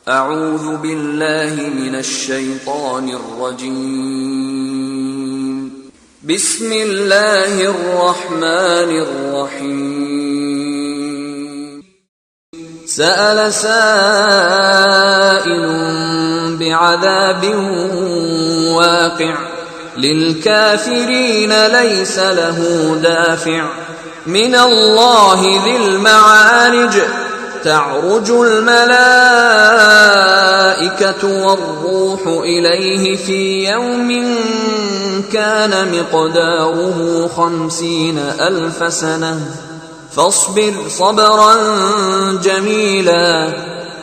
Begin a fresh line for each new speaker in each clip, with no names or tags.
أعوذ بالله من الشيطان الرجيم بسم الله الرحمن الرحيم سأل سائل بعذاب واقع للكافرين ليس له دافع من الله ذي المعارج تعرج الملائكة والروح إليه في يوم كان مقداره 50,000 سنة فاصبر صبرا جميلا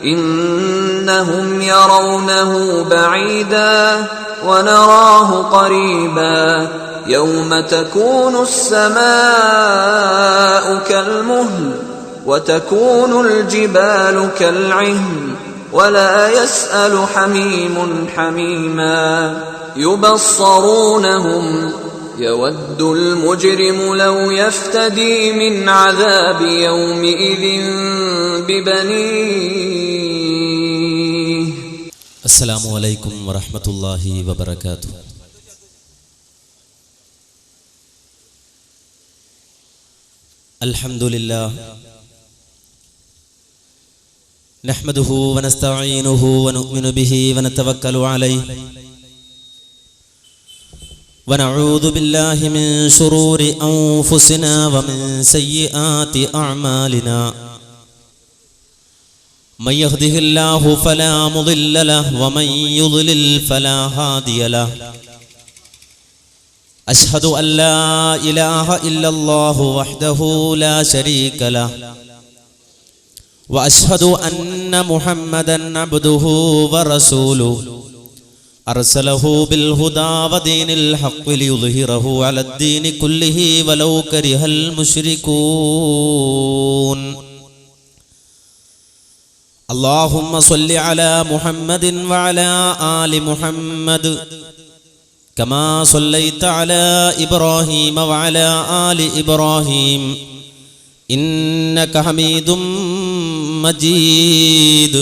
إنهم يرونه بعيدا ونراه قريبا يوم تكون السماء كالمهل وتكون الجبال كالعهن ولا يسأل حميم حميما يبصرونهم يود المجرم لو يفتدي من عذاب يومئذ ببنيه.
السلام عليكم ورحمة الله وبركاته. الحمد لله نحمده ونستعينه ونؤمن به ونتوكل عليه ونعوذ بالله من شرور أنفسنا ومن سيئات أعمالنا من يهده الله فلا مضل له ومن يضلل فلا هادي له أشهد أن لا إله إلا الله وحده لا شريك له وأشهد أن محمدا عبده ورسوله أرسله بالهدى ودين الحق ليظهره على الدين كله ولو كره المشركون. اللهم صل على محمد وعلى آل محمد كما صليت على إبراهيم وعلى آل إبراهيم إنك حميد مجيد.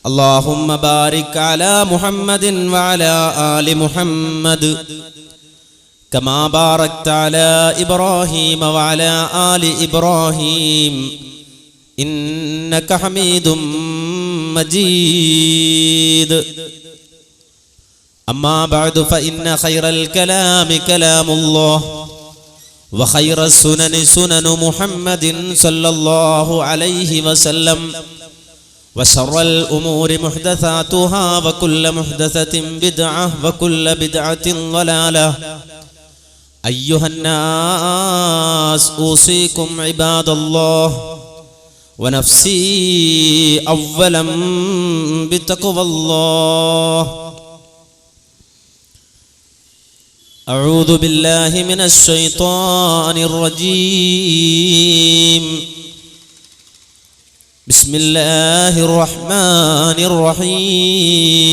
اللهم بارك على محمد وعلى آل محمد كما باركت على إبراهيم وعلى آل إبراهيم إنك حميد مجيد. أما بعد فإن خير الكلام كلام الله وخير السنن سنن محمد صلى الله عليه وسلم وشر الأمور محدثاتها وكل محدثة بدعة وكل بدعة ضلالة. أيها الناس أوصيكم عباد الله ونفسي أولا بتقوى الله. أعوذ بالله من الشيطان الرجيم. بسم الله الرحمن الرحيم.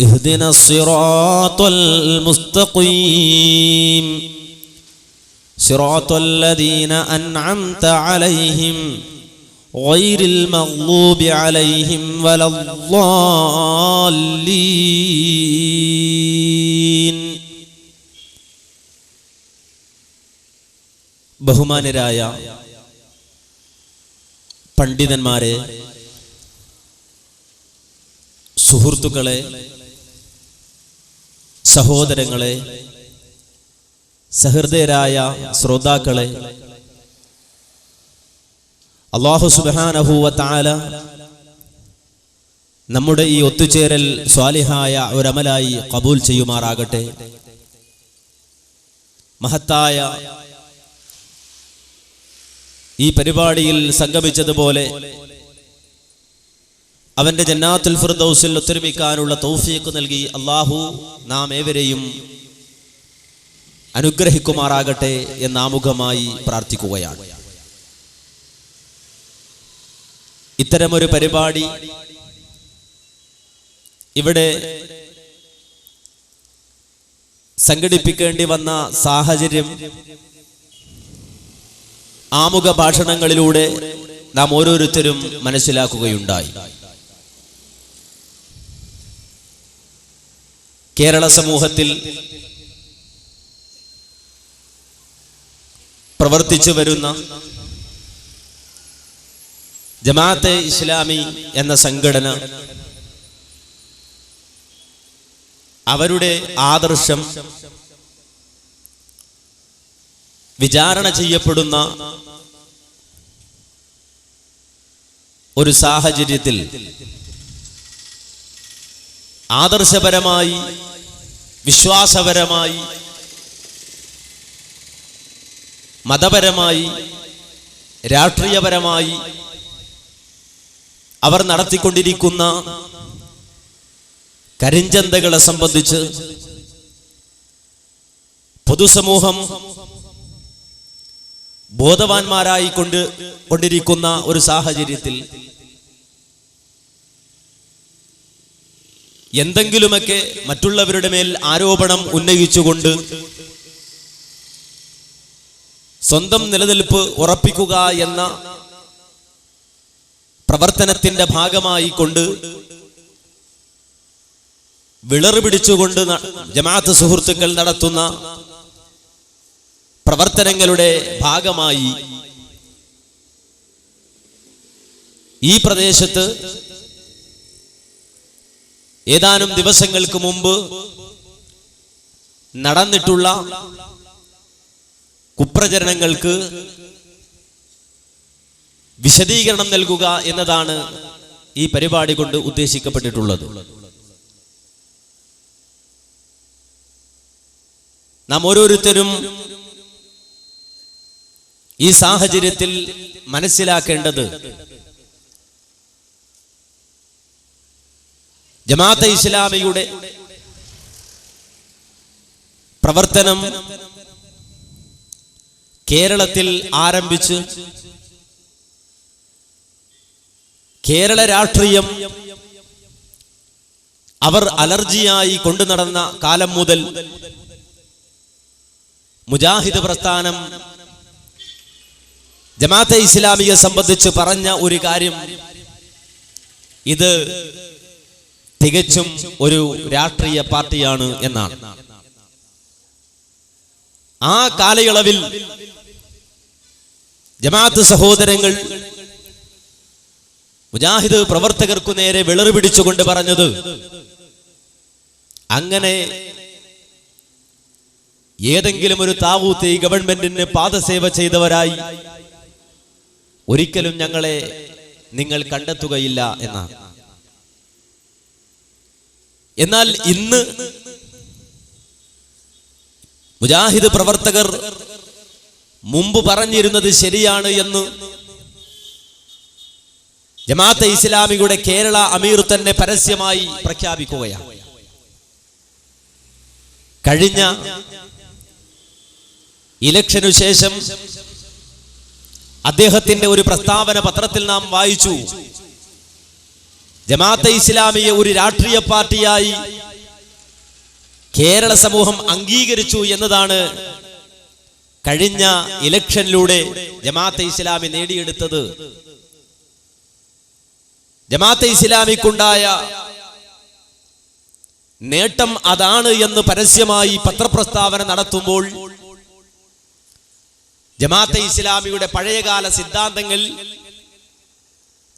اهدنا الصراط المستقيم صراط الذين أنعمت عليهم غير المغضوب عليهم ولا الضالين. ബഹുമാനരായ പണ്ഡിതന്മാരെ, സുഹൃത്തുക്കളെ, സഹോദരങ്ങളെ, സഹൃദയരായ ശ്രോതാക്കളെ, അല്ലാഹു സുബ്ഹാനഹു വ തആല നമ്മുടെ ഈ ഒത്തുചേരൽ സ്വാലിഹായ ഒരമലായി ഖബൂൽ ചെയ്യുമാറാകട്ടെ. മഹത്തായ ഈ പരിപാടിയിൽ സംഗമിച്ചതുപോലെ അവന്റെ ജന്നാത്തുൽ ഫിർദൗസിൽ ഒത്തൊരുമിക്കാനുള്ള തൗഫീഖ് നൽകി അല്ലാഹു നാം ഏവരെയും അനുഗ്രഹിക്കുമാറാകട്ടെ എന്നാമുഖമായി പ്രാർത്ഥിക്കുകയാണ്. ഇത്തരമൊരു പരിപാടി ഇവിടെ സംഘടിപ്പിക്കേണ്ടി വന്ന സാഹചര്യം ആമുഖ ഭാഷണങ്ങളിലൂടെ നാം ഓരോരുത്തരും മനസ്സിലാക്കുകയുണ്ടായി. കേരള സമൂഹത്തിൽ പ്രവർത്തിച്ചു വരുന്ന ജമാഅത്തെ ഇസ്ലാമി എന്ന സംഘടന അവരുടെ ആദർശം വിചാരണ ചെയ്യപ്പെടുന്ന ഒരു സാഹചര്യത്തിൽ ആദർശപരമായി, വിശ്വാസപരമായി, മതപരമായി, രാഷ്ട്രീയപരമായി അവർ നടത്തിക്കൊണ്ടിരിക്കുന്ന കരിഞ്ചന്തകളെ സംബന്ധിച്ച് പൊതുസമൂഹം ബോധവാന്മാരായി കൊണ്ടിരിക്കുന്ന ഒരു സാഹചര്യത്തിൽ എന്തെങ്കിലുമൊക്കെ മറ്റുള്ളവരുടെ മേൽ ആരോപണം ഉന്നയിച്ചുകൊണ്ട് സ്വന്തം നിലനിൽപ്പ് ഉറപ്പിക്കുക എന്ന പ്രവർത്തനത്തിന്റെ ഭാഗമായി കൊണ്ട് വിളറ് പിടിച്ചുകൊണ്ട് ജമാഅത്ത് സുഹൃത്തുക്കൾ നടത്തുന്ന പ്രവർത്തനങ്ങളുടെ ഭാഗമായി ഈ പ്രദേശത്ത് ഏതാനും ദിവസങ്ങൾക്ക് മുമ്പ് നടന്നിട്ടുള്ള കുപ്രചരണങ്ങൾക്ക് വിശദീകരണം നൽകുക എന്നതാണ് ഈ പരിപാടി കൊണ്ട് ഉദ്ദേശിക്കപ്പെട്ടിട്ടുള്ളത്. നാം ഓരോരുത്തരും ഈ സാഹചര്യത്തിൽ മനസ്സിലാക്കേണ്ടത് ജമാഅത്തെ ഇസ്ലാമിയുടെ പ്രവർത്തനം കേരളത്തിൽ ആരംഭിച്ച് കേരള രാഷ്ട്രീയം അവർ അലർജിയായി കൊണ്ടു നടന്ന കാലം മുതൽ മുജാഹിദ് പ്രസ്ഥാനം ജമാഅത്തെ ഇസ്ലാമിയെ സംബന്ധിച്ച് പറഞ്ഞ ഒരു കാര്യം, ഇത് തികച്ചും ഒരു രാഷ്ട്രീയ പാർട്ടിയാണ് എന്നാണ്. ആ കാലയളവിൽ ജമാഅത്ത് സഹോദരങ്ങൾ മുജാഹിദ് പ്രവർത്തകർക്കു നേരെ വിളറ് പിടിച്ചുകൊണ്ട് പറഞ്ഞത്, അങ്ങനെ ഏതെങ്കിലും ഒരു താവൂത്ത് ഗവൺമെന്റിന് പാദസേവ ചെയ്തവരായി ഒരിക്കലും ഞങ്ങളെ നിങ്ങൾ കണ്ടെത്തുകയില്ല എന്നാണ്. എന്നാൽ ഇന്ന് മുജാഹിദ് പ്രവർത്തകർ മുമ്പ് പറഞ്ഞിരുന്നത് ശരിയാണ് എന്ന് ജമാഅത്തെ ഇസ്ലാമിയുടെ കേരള അമീർ തന്നെ പരസ്യമായി പ്രഖ്യാപിക്കുകയാണ്. കഴിഞ്ഞ ഇലക്ഷനു ശേഷം അദ്ദേഹത്തിന്റെ ഒരു പ്രസ്താവന പത്രത്തിൽ നാം വായിച്ചു. ജമാഅത്തെ ഇസ്ലാമിയെ ഒരു രാഷ്ട്രീയ പാർട്ടിയായി കേരള സമൂഹം അംഗീകരിച്ചു എന്നതാണ് കഴിഞ്ഞ ഇലക്ഷനിലൂടെ ജമാഅത്തെ ഇസ്ലാമി നേടിയെടുത്തത്. ജമാഅത്തെ ഇസ്ലാമിക്കുണ്ടായ നേട്ടം അതാണ് എന്ന് പരസ്യമായി പത്രപ്രസ്താവന നടത്തുമ്പോൾ ജമാഅത്തെ ഇസ്ലാമിയുടെ പഴയകാല സിദ്ധാന്തങ്ങൾ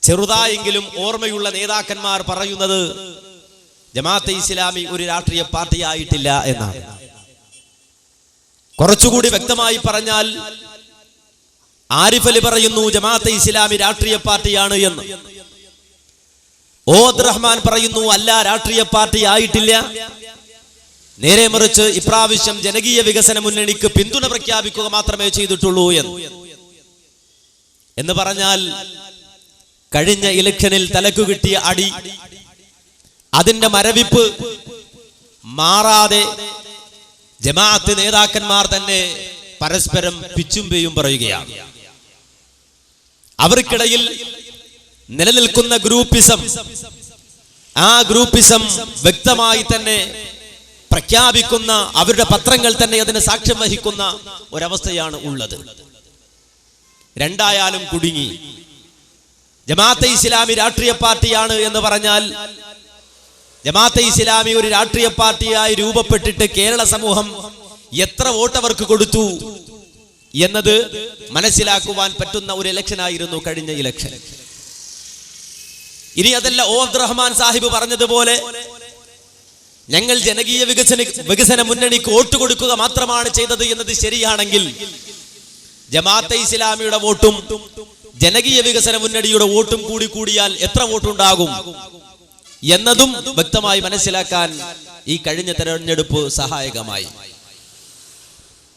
ചെറുതായെങ്കിലും ഓർമ്മയുള്ള നേതാക്കന്മാർ പറയുന്നത് ജമാഅത്തെ ഇസ്ലാമി ഒരു രാഷ്ട്രീയ പാർട്ടിയായിട്ടില്ല എന്നാണ്. കുറച്ചുകൂടി വ്യക്തമായി പറഞ്ഞാൽ ആരിഫ് അലി പറയുന്നു ജമാഅത്തെ ഇസ്ലാമി രാഷ്ട്രീയ പാർട്ടിയാണ് എന്ന്. ഓ അബ്ദുറഹ്മാൻ പറയുന്നു അല്ല, രാഷ്ട്രീയ പാർട്ടി ആയിട്ടില്ല, നേരെ മറിച്ച് ഇപ്രാവശ്യം ജനകീയ വികസന മുന്നണിക്ക് പിന്തുണ പ്രഖ്യാപിക്കുക മാത്രമേ ചെയ്തിട്ടുള്ളൂ എന്ന് പറഞ്ഞാൽ കഴിഞ്ഞ ഇലക്ഷനിൽ തലക്കു കിട്ടിയ അടി, അതിന്റെ മരവിപ്പ് മാറാതെ ജമാഅത്ത് നേതാക്കന്മാർ തന്നെ പരസ്പരം പിച്ചും പേയും പറയുകയാണ്. അവർക്കിടയിൽ നിലനിൽക്കുന്ന ഗ്രൂപ്പിസം, ആ ഗ്രൂപ്പിസം വ്യക്തമായി തന്നെ പ്രഖ്യാപിക്കുന്ന, അവരുടെ പത്രങ്ങൾ തന്നെ അതിന് സാക്ഷ്യം വഹിക്കുന്ന ഒരവസ്ഥയാണ് ഉള്ളത്. രണ്ടായാലും കുടുങ്ങി. ജമാഅത്തെ ഇസ്ലാമി രാഷ്ട്രീയ പാർട്ടിയാണ് എന്ന് പറഞ്ഞാൽ, ജമാഅത്തെ ഇസ്ലാമി ഒരു രാഷ്ട്രീയ പാർട്ടിയായി രൂപപ്പെട്ടിട്ട് കേരള സമൂഹം എത്ര വോട്ട് അവർക്ക് കൊടുത്തു എന്നത് മനസ്സിലാക്കുവാൻ പറ്റുന്ന ഒരു ഇലക്ഷൻ ആയിരുന്നു കഴിഞ്ഞ ഇലക്ഷൻ. ഇനി അതല്ല, അബ്ദുറഹ്മാൻ സാഹിബ് പറഞ്ഞതുപോലെ ഞങ്ങൾ ജനകീയ വികസന മുന്നണിക്ക് വോട്ട് കൊടുക്കുക മാത്രമാണ് ചെയ്തത് എന്നത് ശരിയാണെങ്കിൽ, ജമാഅത്തെ ഇസ്ലാമിയുടെ വോട്ടും ജനകീയ വികസന മുന്നണിയുടെ വോട്ടും കൂടിയാൽ എത്ര വോട്ടുണ്ടാകും എന്നതും വ്യക്തമായി മനസ്സിലാക്കാൻ ഈ കഴിഞ്ഞ തെരഞ്ഞെടുപ്പ് സഹായകമായി.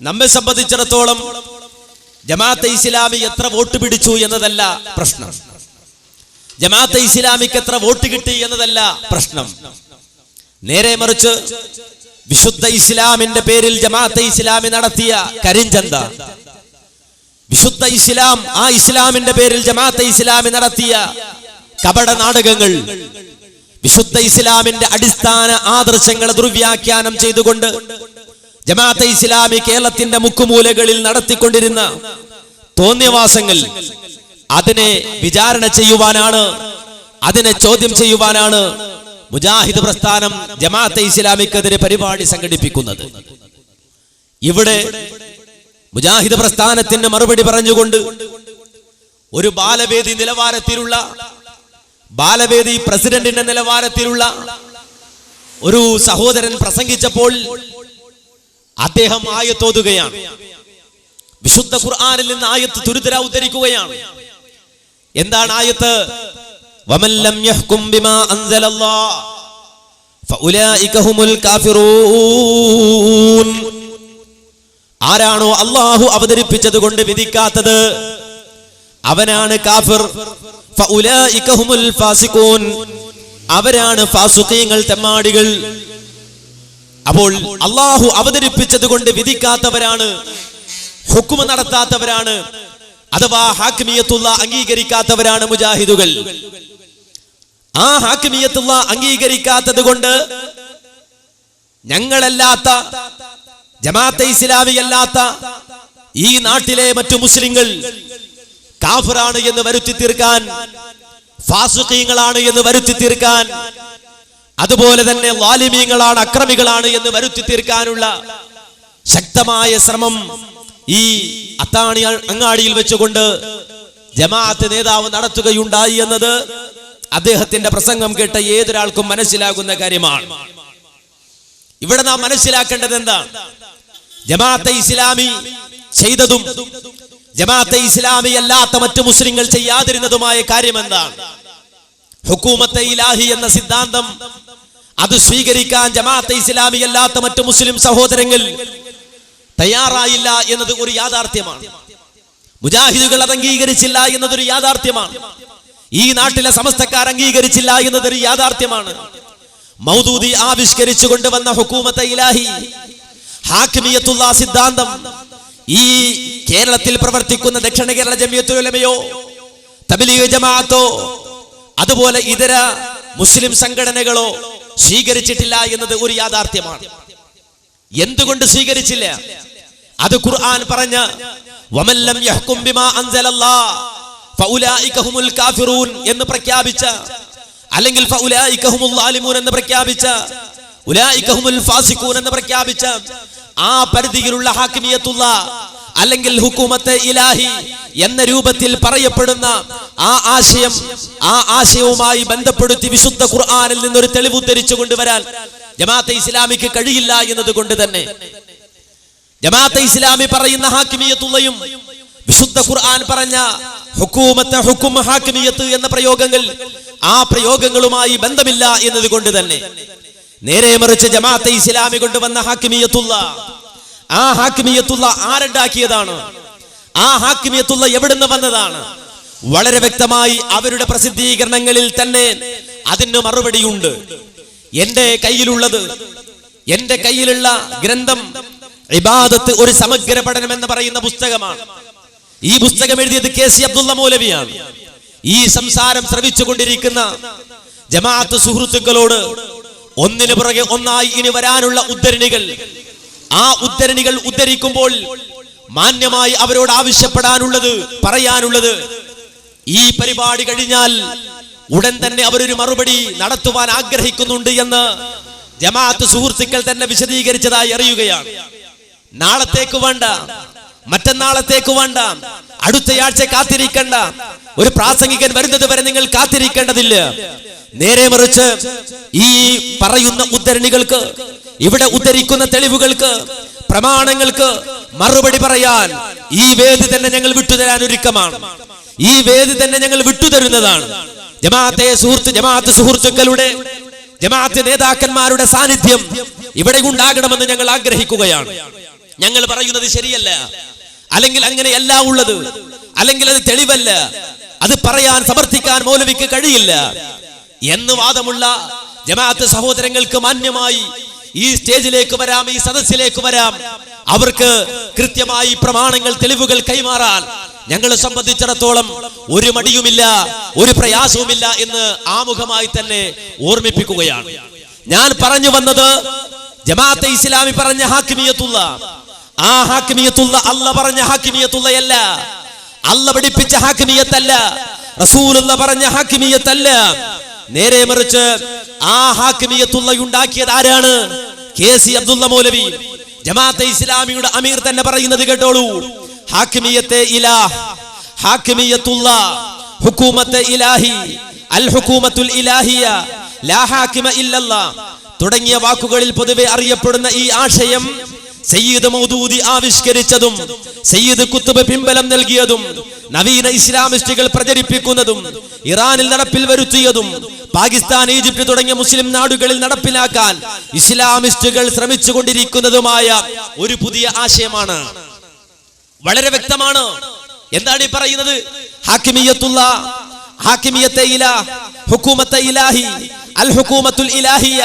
നമ്മെ സംബന്ധിച്ചിടത്തോളം ജമാഅത്തെ ഇസ്ലാമി എത്ര വോട്ട് പിടിച്ചു എന്നതല്ല പ്രശ്നം, ജമാഅത്തെ ഇസ്ലാമിക്ക് എത്ര വോട്ട് കിട്ടി എന്നതല്ല പ്രശ്നം. നേരെ മറിച്ച് വിശുദ്ധ ഇസ്ലാമിന്റെ പേരിൽ ജമാഅത്തെ ഇസ്ലാമി നടത്തിയ കരിഞ്ചന്ത, വിശുദ്ധ ഇസ്ലാം, ആ ഇസ്ലാമിന്റെ പേരിൽ ജമാഅത്തെ ഇസ്ലാമി നടത്തിയ കപട നാടകങ്ങൾ, വിശുദ്ധ ഇസ്ലാമിന്റെ അടിസ്ഥാന ആദർശങ്ങളെ ദുർവ്യാഖ്യാനം ചെയ്തുകൊണ്ട് ജമാഅത്തെ ഇസ്ലാമി കേരളത്തിന്റെ മുക്കുമൂലകളിൽ നടത്തിക്കൊണ്ടിരുന്ന തോന്നിയവാസങ്ങൾ, അതിനെ വിചാരണ ചെയ്യുവാനാണ്, അതിനെ ചോദ്യം ചെയ്യുവാനാണ് മുജാഹിദ് പ്രസ്ഥാനം ജമാഅത്തെ ഇസ്ലാമിക്കെതിരെ പരിപാടി സംഘടിപ്പിക്കുന്നത്. ഇവിടെ മുജാഹിദ് പ്രസ്ഥാനത്തിന് മറുപടി പറഞ്ഞുകൊണ്ട് ഒരു ബാലവേദി നിലവാരത്തിലുള്ള, ബാലവേദി പ്രസിഡന്റിന്റെ നിലവാരത്തിലുള്ള ഒരു സഹോദരൻ പ്രസംഗിച്ചപ്പോൾ അദ്ദേഹം ആയത്തോതുകയാണ്, വിശുദ്ധ ഖുർആനിൽ നിന്ന് ആയത്ത് തുരുതര ഉദ്ധരിക്കുകയാണ്. എന്താണ് ആയത്ത്? വമൻ ലം യഹ്കും ബിമാ അൻസലല്ലാഹ് ഫഉലൈക ഹുമുൽ കാഫിറൂൻ. ആരാണോ അല്ലാഹു അവതരിപ്പിച്ചത് കൊണ്ട് വിധിക്കാത്തത് അവനാണ് കാഫിർ. ഫഉലൈക ഹുമുൽ ഫാസിഖൂൻ, അവരാണ് ഫാസിഖീങ്ങൾ, തെമ്മാടികൾ. അപ്പോൾ അല്ലാഹു അവതരിപ്പിച്ചത് കൊണ്ട് വിധിക്കാത്തവരാണ്, ഹുക്മ നടത്താത്തവരാണ്, അഥവാ ഹാക്കിമിയത്തുള്ള അംഗീകരിക്കാത്തവരാണ് മുജാഹിദുകൾ. ആ ഹാക്കിമിയത്തുള്ള അംഗീകരിക്കാത്തത് കൊണ്ട് ഞങ്ങളല്ലാത്ത, ജമാഅത്തെ ഇസ്ലാമിയല്ലാത്ത ഈ നാട്ടിലെ മറ്റു മുസ്ലിങ്ങൾ കാഫിറാണ് എന്ന് വരുത്തി തീർക്കാൻ, ഫാസിഖീങ്ങളാണ് എന്ന് വരുത്തി തീർക്കാൻ, അതുപോലെ തന്നെ ളാലിമീങ്ങളാണ്, അക്രമികളാണ് എന്ന് വരുത്തി തീർക്കാനുള്ള ശക്തമായ ശ്രമം ഈ അത്താണി അങ്ങാടിയിൽ വെച്ചുകൊണ്ട് ജമാഅത്ത് നേതാവ് നടത്തുകയുണ്ടായി എന്നത് അദ്ദേഹത്തിന്റെ പ്രസംഗം കേട്ട ഏതൊരാൾക്കും മനസ്സിലാകുന്ന കാര്യമാണ്. ഇവിടെ നാം മനസ്സിലാക്കേണ്ടത് എന്താണ്? ജമാഅത്തെ ഇസ്ലാമി ചെയ്തതും ജമാഅത്തെ ഇസ്ലാമി അല്ലാത്ത മറ്റു മുസ്ലിങ്ങൾ ചെയ്യാതിരുന്നതുമായ കാര്യം എന്താണ്? ഹുക്കൂമത്തെ ഇലാഹി എന്ന സിദ്ധാന്തം അത് സ്വീകരിക്കാൻ ജമാഅത്തെ ഇസ്ലാമി അല്ലാത്ത മറ്റു മുസ്ലിം സഹോദരങ്ങൾ തയ്യാറായില്ല എന്നത് ഒരു യാഥാർത്ഥ്യമാണ്. മുജാഹിദുകൾ അത് അംഗീകരിച്ചില്ല എന്നതൊരു യാഥാർത്ഥ്യമാണ്. ഈ നാട്ടിലെ സമസ്തക്കാർ അംഗീകരിച്ചില്ല എന്നതൊരു യാഥാർത്ഥ്യമാണ്. മൗദൂദി ആവിഷ്കരിച്ചു കൊണ്ടുവന്ന ഹുക്കൂമത്തെ ഇലാഹി, ഹാക്കിമിയത്തുള്ള സിദ്ധാന്തം ഈ കേരളത്തിൽ പ്രവർത്തിക്കുന്ന ദക്ഷിണ കേരള ജമിയത്തുൽ ഉലമയോ തബ്ലീഗ് ജമാഅത്തോ അതുപോലെ ഇതര മുസ്ലിം സംഘടനകളോ സ്വീകരിച്ചിട്ടില്ല എന്നത് ഒരു യാഥാർത്ഥ്യമാണ്. എന്തുകൊണ്ട് സ്വീകരിച്ചില്ല? അത് ഖുർആൻ പറഞ്ഞ വമൻ ലം യഹ്കും ബിമാ അൻസലല്ലാഹ് ഫഉലൈക ഹുമുൽ കാഫിറൂൻ എന്ന് പ്രഖ്യാപിച്ച, അല്ലെങ്കിൽ ഫഉലൈക ഹുമുൽ ളാലിമൂൻ എന്ന് പ്രഖ്യാപിച്ച, ഉലൈക ഹുമുൽ ഫാസിഖൂൻ എന്ന് പ്രഖ്യാപിച്ച ആ പരിധിയിലുള്ള ഹാക്കിമിയത്തുള്ള അല്ലെങ്കിൽ ഹുക്കൂമത്തെ ഇലാഹി എന്ന രൂപത്തിൽ പറയപ്പെടുന്ന ആ ആശയം, ആ ആശയവുമായി ബന്ധപ്പെടുത്തി വിശുദ്ധ ഖുർആനിൽ നിന്നൊരു തെളിവ് ഉദ്ധരിച്ചു കൊണ്ടുവരാൻ ജമാഅത്തെ ഇസ്ലാമിക്ക് കഴിയില്ല എന്നതുകൊണ്ട് തന്നെ ജമാഅത്തെ ഇസ്ലാമി പറയുന്ന ഹാക്കിമിയത്തുള്ളയും വിശുദ്ധ ഖുർആൻ പറഞ്ഞ ഹുക്കൂമത്ത്, ഹുക്കും, ഹാക്കിമിയത്ത് എന്ന പ്രയോഗങ്ങൾ ആ പ്രയോഗങ്ങളുമായി ബന്ധമില്ല എന്നതുകൊണ്ട് തന്നെ നേരെ മറിച്ച് ജമാഅത്തെ ഇസ്ലാമി കൊണ്ടുവന്ന ഹാക്കിമിയത്തുള്ള, ആ ഹാക്കിമിയത്തുള്ള ആരുണ്ടാക്കിയതാണ്? ആ ഹാക്കിമിയത്തുള്ള എവിടുന്ന് വന്നതാണ്? വളരെ വ്യക്തമായി അവരുടെ പ്രസിദ്ധീകരണങ്ങളിൽ തന്നെ അതിന് മറുപടിയുണ്ട്. എന്റെ കയ്യിലുള്ളത്, എന്റെ കയ്യിലുള്ള ഗ്രന്ഥം ഇബാദത്ത് ഒരു സമഗ്ര പഠനം എന്ന് പറയുന്ന പുസ്തകമാണ്. ഈ പുസ്തകം എഴുതിയത് KC അബ്ദുള്ള മൗലവിയാണ്. ഈ സംസാരം ശ്രവിച്ചുകൊണ്ടിരിക്കുന്ന ജമാഅത്ത് സുഹൃത്തുക്കളോട് ഒന്നിനു പുറകെ ഒന്നായി ഇനി വരാനുള്ള ഉദ്ധരണികൾ, ആ ഉദ്ധരണികൾ ഉദ്ധരിക്കുമ്പോൾ മാന്യമായി അവരോട് ആവശ്യപ്പെടാനുള്ളത്, പറയാനുള്ളത്, ഈ പരിപാടി കഴിഞ്ഞാൽ ഉടൻ തന്നെ അവരൊരു മറുപടി നടത്തുവാൻ ആഗ്രഹിക്കുന്നുണ്ട് എന്ന് ജമാഅത്ത് സുഹൃത്തുക്കൾ തന്നെ വിശദീകരിച്ചതായി അറിയുകയാണ്. നാളത്തേക്ക് വേണ്ട, മറ്റന്നാളത്തേക്ക് വേണ്ട, അടുത്തയാഴ്ച കാത്തിരിക്കേണ്ട, ഒരു പ്രാസംഗികൻ വരുന്നത് വരെ നിങ്ങൾ കാത്തിരിക്കേണ്ടതില്ല. നേരെ മറിച്ച് ഈ പറയുന്ന ഉദ്ധരണികൾക്ക്, ഇവിടെ ഉദ്ധരിക്കുന്ന തെളിവുകൾക്ക്, പ്രമാണങ്ങൾക്ക് മറുപടി പറയാൻ ഈ വേദി തന്നെ ഞങ്ങൾ വിട്ടുതരാൻ ഒരുക്കമാണ്. ഈ വേദി തന്നെ ഞങ്ങൾ വിട്ടുതരുന്നതാണ്. ജമാഅത്ത് സുഹൃത്തുക്കളുടെ, ജമാഅത്ത് നേതാക്കന്മാരുടെ സാന്നിധ്യം ഇവിടെ ഉണ്ടാകണമെന്ന് ഞങ്ങൾ ആഗ്രഹിക്കുകയാണ്. ഞങ്ങൾ പറയുന്നത് ശരിയല്ല, അല്ലെങ്കിൽ അങ്ങനെയല്ല ഉള്ളത്, അല്ലെങ്കിൽ അത് തെളിവല്ല, അത് പറയാൻ സമർത്ഥിക്കാൻ മൗലവിക്ക് കഴിയില്ല എന്ന് വാദമുള്ള ജമാഅത്ത് സഹോദരങ്ങൾക്ക് മാന്യമായി ഈ സ്റ്റേജിലേക്ക് വരാം, ഈ സദസ്സിലേക്ക് വരാം. അവർക്ക് കൃത്യമായി പ്രമാണങ്ങൾ, തെളിവുകൾ കൈമാറാൻ ഞങ്ങളെ സംബന്ധിച്ചിടത്തോളം ഒരു മടിയുമില്ല, ഒരു പ്രയാസവുമില്ല എന്ന് ആമുഖമായി തന്നെ ഓർമ്മിപ്പിക്കുകയാണ്. ഞാൻ പറഞ്ഞു വന്നത് ജമാഅത്തെ ഇസ്ലാമി പറഞ്ഞ ഹാക്കിമിയത്തുള്ള, ആ ഹാക്കിമിയത്തുള്ള അല്ല പറഞ്ഞ ഹാക്കിമിയത്തുള്ളയല്ല, അല്ല പഠിപ്പിച്ച ഹാക്കിമിയത്തല്ല, റസൂലുള്ള പറഞ്ഞ ഹാക്കിമിയത്തല്ല. നേരെ മറിച്ച് ആ ഹാക്കിമിയത്തുള്ള ഉണ്ടാക്കിയത് ആരാണ്? കെ.സി. അബ്ദുള്ള മൗലവി, ജമാഅത്തെ ഇസ്ലാമിയുടെ അമീർ തന്നെ പറയുന്നത് കേട്ടോളൂ. ഹാക്കിമിയത്തെ ഇലാഹ്, ഹാക്കിമിയത്തുള്ള, ഹുകൂമത്തെ ഇലാഹി, അൽ ഹുകൂമത്തുൽ ഇലാഹിയ, ലാ ഹാക്കിമ ഇല്ലല്ലാഹ് തുടങ്ങിയ വാക്കുകളിൽ പൊതുവെ അറിയപ്പെടുന്ന ഈ ആശയം സയ്യിദ് മൗദൂദി ആവിഷ്കരിച്ചതും സയ്യിദ് കുത്തുബ് പിൻബലം നൽകിയതും നവീന ഇസ്ലാമിസ്റ്റുകൾ പ്രചരിപ്പിക്കുന്നതും ഇറാനിൽ നടപ്പിൽ വരുത്തിയതും പാകിസ്ഥാൻ, ഈജിപ്ത് തുടങ്ങിയ മുസ്ലിം നാടുകളിൽ നടപ്പിലാക്കാൻ ഇസ്ലാമിസ്റ്റുകൾ ശ്രമിച്ചുകൊണ്ടിരിക്കുന്നതുമായ ഒരു പുതിയ ആശയമാണ്. വളരെ വ്യക്തമാണ്. എന്താണ് ഈ പറയുന്നത്? ഹാക്കിമിയത്തുള്ള, ഹാക്കിമിയത്തെ ഇലാഹ്, ഹുകൂമത്തെ ഇലാഹി, അൽ ഹുകൂമത്തുൽ ഇലാഹിയ,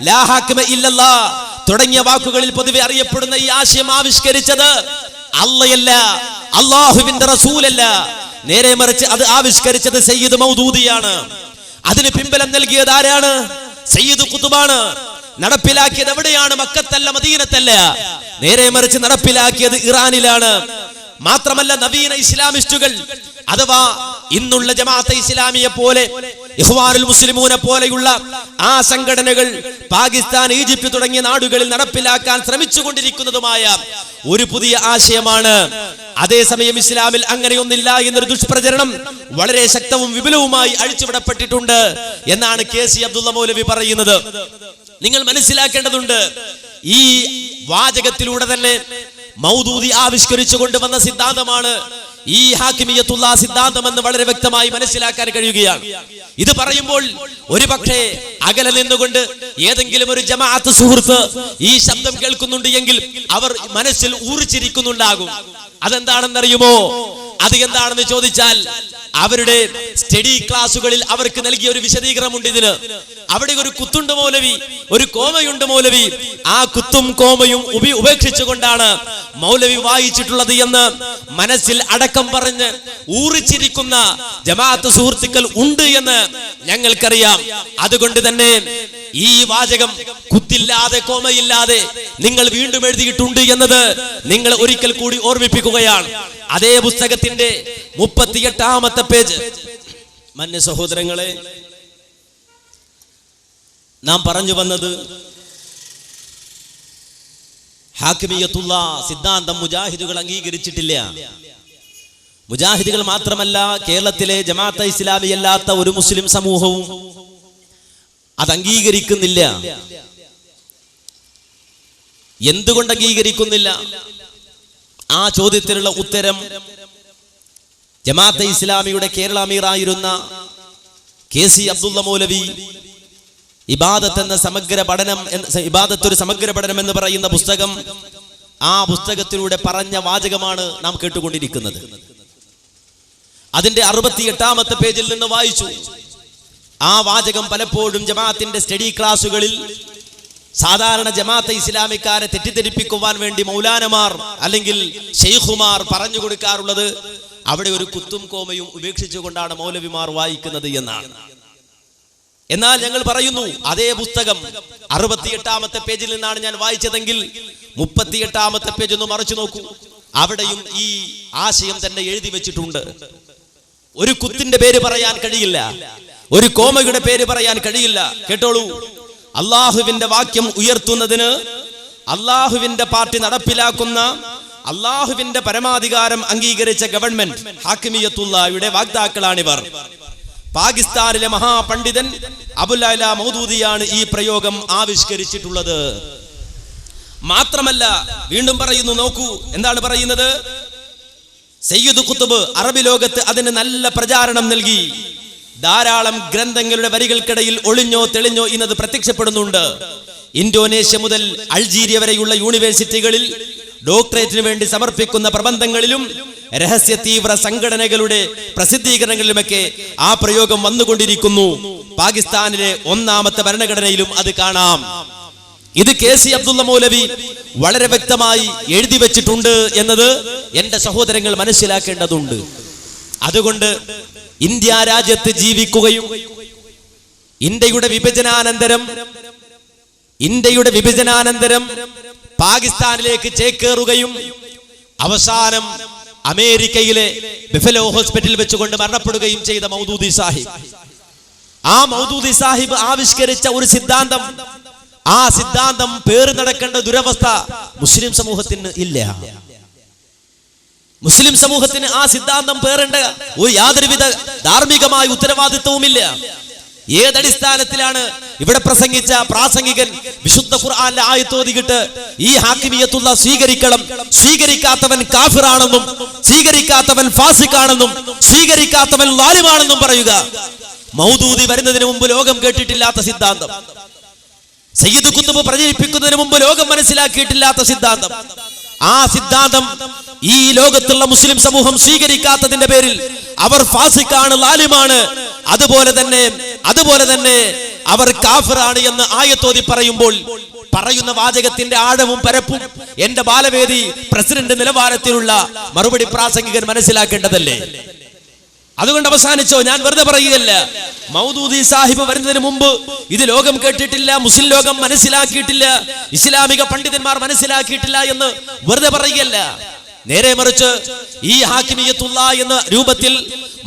ലാ ഹാക്കിമ ഇല്ലല്ലാഹ് തുടങ്ങിയ വാക്കുകളിൽ പൊതുവെ അറിയപ്പെടുന്ന ഈ ആശയം ആവിഷ്കരിച്ചത് അള്ളയല്ല, അള്ളാഹുവിന്റെ റസൂലല്ല. നേരെ മറിച്ച് അത് ആവിഷ്കരിച്ചത് സയ്യിദ് മൗദൂദിയാണ്. അതിന് പിൻബലം നൽകിയത് ആരാണ്? സയ്യിദ് ഖുതുബാണ്. നടപ്പിലാക്കിയത് എവിടെയാണ്? മക്കത്തല്ല, മദീനത്തല്ല. നേരെ മറിച്ച് നടപ്പിലാക്കിയത് ഇറാനിലാണ്. മാത്രമല്ല, നവീന ഇസ്ലാമിസ്റ്റുകൾ അഥവാ ഇന്നുള്ള ജമാഅത്തെ ഇസ്ലാമിയെ പോലെ, ഇഖ്വാനുൽ മുസ്ലിമൂനെ പോലെയുള്ള ആ സംഘടനകൾ പാകിസ്ഥാൻ, ഈജിപ്ത് തുടങ്ങിയ നാടുകളിൽ നടപ്പിലാക്കാൻ ശ്രമിച്ചുകൊണ്ടിരിക്കുന്നതുമായ ഒരു പുതിയ ആശയമാണ്. അതേസമയം ഇസ്ലാമിൽ അങ്ങനെയൊന്നില്ല എന്നൊരു ദുഷ്പ്രചരണം വളരെ ശക്തവും വിപുലവുമായി അഴിച്ചുവിടപ്പെട്ടിട്ടുണ്ട് എന്നാണ് കെ.സി. അബ്ദുള്ള മൗലവി പറയുന്നത്. നിങ്ങൾ മനസ്സിലാക്കേണ്ടതുണ്ട്, ഈ വാചകത്തിലൂടെ തന്നെ മൗദൂദി ആവിഷ്കരിച്ചു കൊണ്ടുവന്ന സിദ്ധാന്തമാണ് ഈ ഹാക്കിമിയത്തുള്ള സിദ്ധാന്തം എന്ന് വളരെ വ്യക്തമായി മനസ്സിലാക്കാൻ കഴിയുകയാണ്. ഇത് പറയുമ്പോൾ ഒരുപക്ഷെ അകലെ നിന്നുകൊണ്ട് ഏതെങ്കിലും ഒരു ജമാഅത്ത് സുഹൃത്ത് ഈ ശബ്ദം കേൾക്കുന്നുണ്ട് എങ്കിൽ അവർ മനസ്സിൽ ഊറിച്ചിരിക്കുന്നുണ്ടാകും. അതെന്താണെന്നറിയുമോ? അത് എന്താണെന്ന് ചോദിച്ചാൽ അവരുടെ സ്റ്റഡി ക്ലാസുകളിൽ അവർക്ക് നൽകിയ ഒരു വിശദീകരണമുണ്ട് ഇതിന്. അവിടെ ഒരു കുത്തുണ്ട് മൗലവി, ഒരു കോമയുണ്ട് മൗലവി. ആ കുത്തും കോമയും ഉപേക്ഷിച്ചുകൊണ്ടാണ് മൗലവി വായിച്ചിട്ടുള്ളത് എന്ന് മനസ്സിൽ അടക്കം പറഞ്ഞ് ഊറിച്ചിരിക്കുന്ന ജമാഅത്ത് സുഹൃത്തുക്കൾ ഉണ്ട് എന്ന് ഞങ്ങൾക്കറിയാം. അതുകൊണ്ട് തന്നെ ഈ വാചകം കുത്തില്ലാതെ, കോമയില്ലാതെ നിങ്ങൾ വീണ്ടും എഴുതിയിട്ടുണ്ട് എന്നത് നിങ്ങൾ ഒരിക്കൽ കൂടി ഓർമ്മിപ്പിക്കുകയാണ്. അതേ പുസ്തകത്തിന്റെ 38-ാമത്തെ പേജ്. മന്യ സഹോദരങ്ങളെ, നാം പറഞ്ഞു വന്നത് ഹാക്കിമിയത്തുള്ള സിദ്ധാന്തം മുജാഹിദുകൾ അംഗീകരിച്ചിട്ടില്ല. മുജാഹിദുകൾ മാത്രമല്ല, കേരളത്തിലെ ജമാഅത്തെ ഇസ്ലാമി അല്ലാത്ത ഒരു മുസ്ലിം സമൂഹവും അത് അംഗീകരിക്കുന്നില്ല. എന്തുകൊണ്ട് അംഗീകരിക്കുന്നില്ല? ആ ചോദ്യത്തിനുള്ള ഉത്തരം ജമാഅത്തെ ഇസ്ലാമിയുടെ കേരള അമീറായിരുന്ന കെ.സി. അബ്ദുള്ള മൗലവി ഇബാദത്ത് എന്ന സമഗ്ര പഠനം, ഇബാദത്ത് ഒരു സമഗ്ര പഠനം എന്ന് പറയുന്ന പുസ്തകം, ആ പുസ്തകത്തിലൂടെ പറഞ്ഞ വാചകമാണ് നാം കേട്ടുകൊണ്ടിരിക്കുന്നത്. അതിന്റെ 68-ാമത്തെ പേജിൽ നിന്ന് വായിച്ചു. ആ വാചകം പലപ്പോഴും ജമാഅത്തിന്റെ സ്റ്റഡി ക്ലാസുകളിൽ സാധാരണ ജമാഅത്തെ ഇസ്ലാമിക്കാരെ തെറ്റിദ്ധരിപ്പിക്കുവാൻ വേണ്ടി മൗലാനമാർ അല്ലെങ്കിൽ ഷെയ്ഖുമാർ പറഞ്ഞു കൊടുക്കാറുള്ളത് അവിടെ ഒരു കുത്തും കോമയും ഉപേക്ഷിച്ചുകൊണ്ടാണ് മൗലവിമാർ വായിക്കുന്നത് എന്നാണ്. എന്നാൽ ഞങ്ങൾ പറയുന്നു, അതേ പുസ്തകം 68-ാമത്തെ പേജിൽ നിന്നാണ് ഞാൻ വായിച്ചതെങ്കിൽ 38-ാമത്തെ പേജ് ഒന്ന് മറിച്ചു നോക്കൂ. അവിടെയും ഈ ആശയം തന്നെ എഴുതി വെച്ചിട്ടുണ്ട്. ഒരു കുത്തിന്റെ പേര് പറയാൻ കഴിയില്ല, ഒരു കോമയുടെ പേര് പറയാൻ കഴിയില്ല. കേട്ടോളൂ, അള്ളാഹുവിന്റെ വാക്യം ഉയർത്തുന്നതിന്, അള്ളാഹുവിന്റെ പാർട്ടി നടപ്പിലാക്കുന്ന, അള്ളാഹുവിന്റെ പരമാധികാരം അംഗീകരിച്ച ഗവൺമെന്റ് ഹാക്കിമിയത്തുള്ളയുടെ വാഗ്ദാക്കളാണിവർ. പാകിസ്ഥാനിലെ മഹാപണ്ഡിതൻ അബുൽ അല മൗദൂദിയാണ് ഈ പ്രയോഗം ആവിഷ്കരിച്ചിട്ടുള്ളത്. മാത്രമല്ല, വീണ്ടും പറയുന്നു, നോക്കൂ എന്താണ് പറയുന്നത്. സയ്യിദ് ഖുത്ബ് അറബി ലോകത്ത് അതിന് നല്ല പ്രചാരണം നൽകി. ധാരാളം ഗ്രന്ഥങ്ങളുടെ വരികൾക്കിടയിൽ ഒളിഞ്ഞോ തെളിഞ്ഞോ ഇന്നത് പ്രത്യക്ഷപ്പെടുന്നുണ്ട്. ഇന്തോനേഷ്യ മുതൽ അൾജീരിയ വരെയുള്ള യൂണിവേഴ്സിറ്റികളിൽ ഡോക്ടറേറ്റിന് വേണ്ടി സമർപ്പിക്കുന്ന പ്രബന്ധങ്ങളിലും രഹസ്യ തീവ്ര സംഘടനകളുടെ പ്രസിദ്ധീകരണങ്ങളിലുമൊക്കെ ആ പ്രയോഗം വന്നുകൊണ്ടിരിക്കുന്നു. പാകിസ്ഥാനിലെ ഒന്നാമത്തെ ഭരണഘടനയിലും അത് കാണാം. ഇത് KC അബ്ദുള്ള മൗലവി വളരെ വ്യക്തമായി എഴുതി വെച്ചിട്ടുണ്ട് എന്നത് എന്റെ സഹോദരങ്ങൾ മനസ്സിലാക്കേണ്ടതുണ്ട്. അതുകൊണ്ട് ഇന്ത്യ രാജ്യത്ത് ജീവിക്കുകയും ഇന്ത്യയുടെ വിഭജനാനന്തരം പാകിസ്ഥാനിലേക്ക് ചേക്കേറുകയും അവസാനം അമേരിക്കയിലെ ബഫലോ ഹോസ്പിറ്റലിൽ വെച്ചുകൊണ്ട് മരണപ്പെടുകയും ചെയ്ത മൗദൂദി സാഹിബ്, ആ മൗദൂദി സാഹിബ് ആവിഷ്കരിച്ച ഒരു സിദ്ധാന്തം, ആ സിദ്ധാന്തം പേര് നടക്കേണ്ട ദുരവസ്ഥ മുസ്ലിം സമൂഹത്തിന് ഇല്ല. മുസ്ലിം സമൂഹത്തിന് ആ സിദ്ധാന്തം പേരേണ്ട ഒരു യാതൊരുവിധ ധാർമ്മികമായ ഉത്തരവാദിത്വവുമില്ല. ഏതടിസ്ഥാനത്തിലാണ് ഇവിടെ പ്രസംഗിച്ച പ്രാസംഗികൻ വിശുദ്ധ ഖുർആനിലെ ആയത്തോതിയിട്ട് ഈ ഹാക്കിമിയത്തുള്ള സ്വീകരിക്കണം, സ്വീകരിക്കാത്തവൻ കാഫിറാണെന്നും സ്വീകരിക്കാത്തവൻ ഫാസിഖാണെന്നും സ്വീകരിക്കാത്തവൻ ലാലിമാണെന്നും പറയുക? മൗദൂദി വരുന്നതിന് മുമ്പ് ലോകം കേട്ടിട്ടില്ലാത്ത സിദ്ധാന്തം, സയ്യിദ് ഖുത്ബ് പ്രചരിപ്പിക്കുന്നതിന് മുമ്പ് ലോകം മനസ്സിലാക്കിയിട്ടില്ലാത്ത സിദ്ധാന്തം. ആ സിദ്ധാന്തം ഈ ലോകത്തുള്ള മുസ്ലിം സമൂഹം സ്വീകരിക്കാത്തതിന്റെ പേരിൽ അവർ ഫാസിഖാണ്, ലാലിമാണ്, അതുപോലെ തന്നെ അവർ കാഫിറാണ് എന്ന് ആയത്തോതി പറയുമ്പോൾ പറയുന്ന വാചകത്തിന്റെ ആഴവും പരപ്പും എന്റെ ബാലവേദി പ്രസിഡന്റ് നിലവാരത്തിലുള്ള മറുപടി പ്രാസംഗികൻ മനസ്സിലാക്കേണ്ടതല്ലേ? അതുകൊണ്ട് അവസാനിച്ചോ, ഞാൻ വെറുതെ പറയുകയല്ല. മൗദൂദി സാഹിബ് വരുന്നതിന് മുമ്പ് ഇത് ലോകം കേട്ടിട്ടില്ല, മുസ്ലിം ലോകം മനസ്സിലാക്കിയിട്ടില്ല, ഇസ്ലാമിക പണ്ഡിതന്മാർ മനസ്സിലാക്കിയിട്ടില്ല എന്ന് വെറുതെ പറയുകയല്ല. നേരെ മറിച്ച് ഈ ഹാക്കിമിയത്തുള്ള എന്ന രൂപത്തിൽ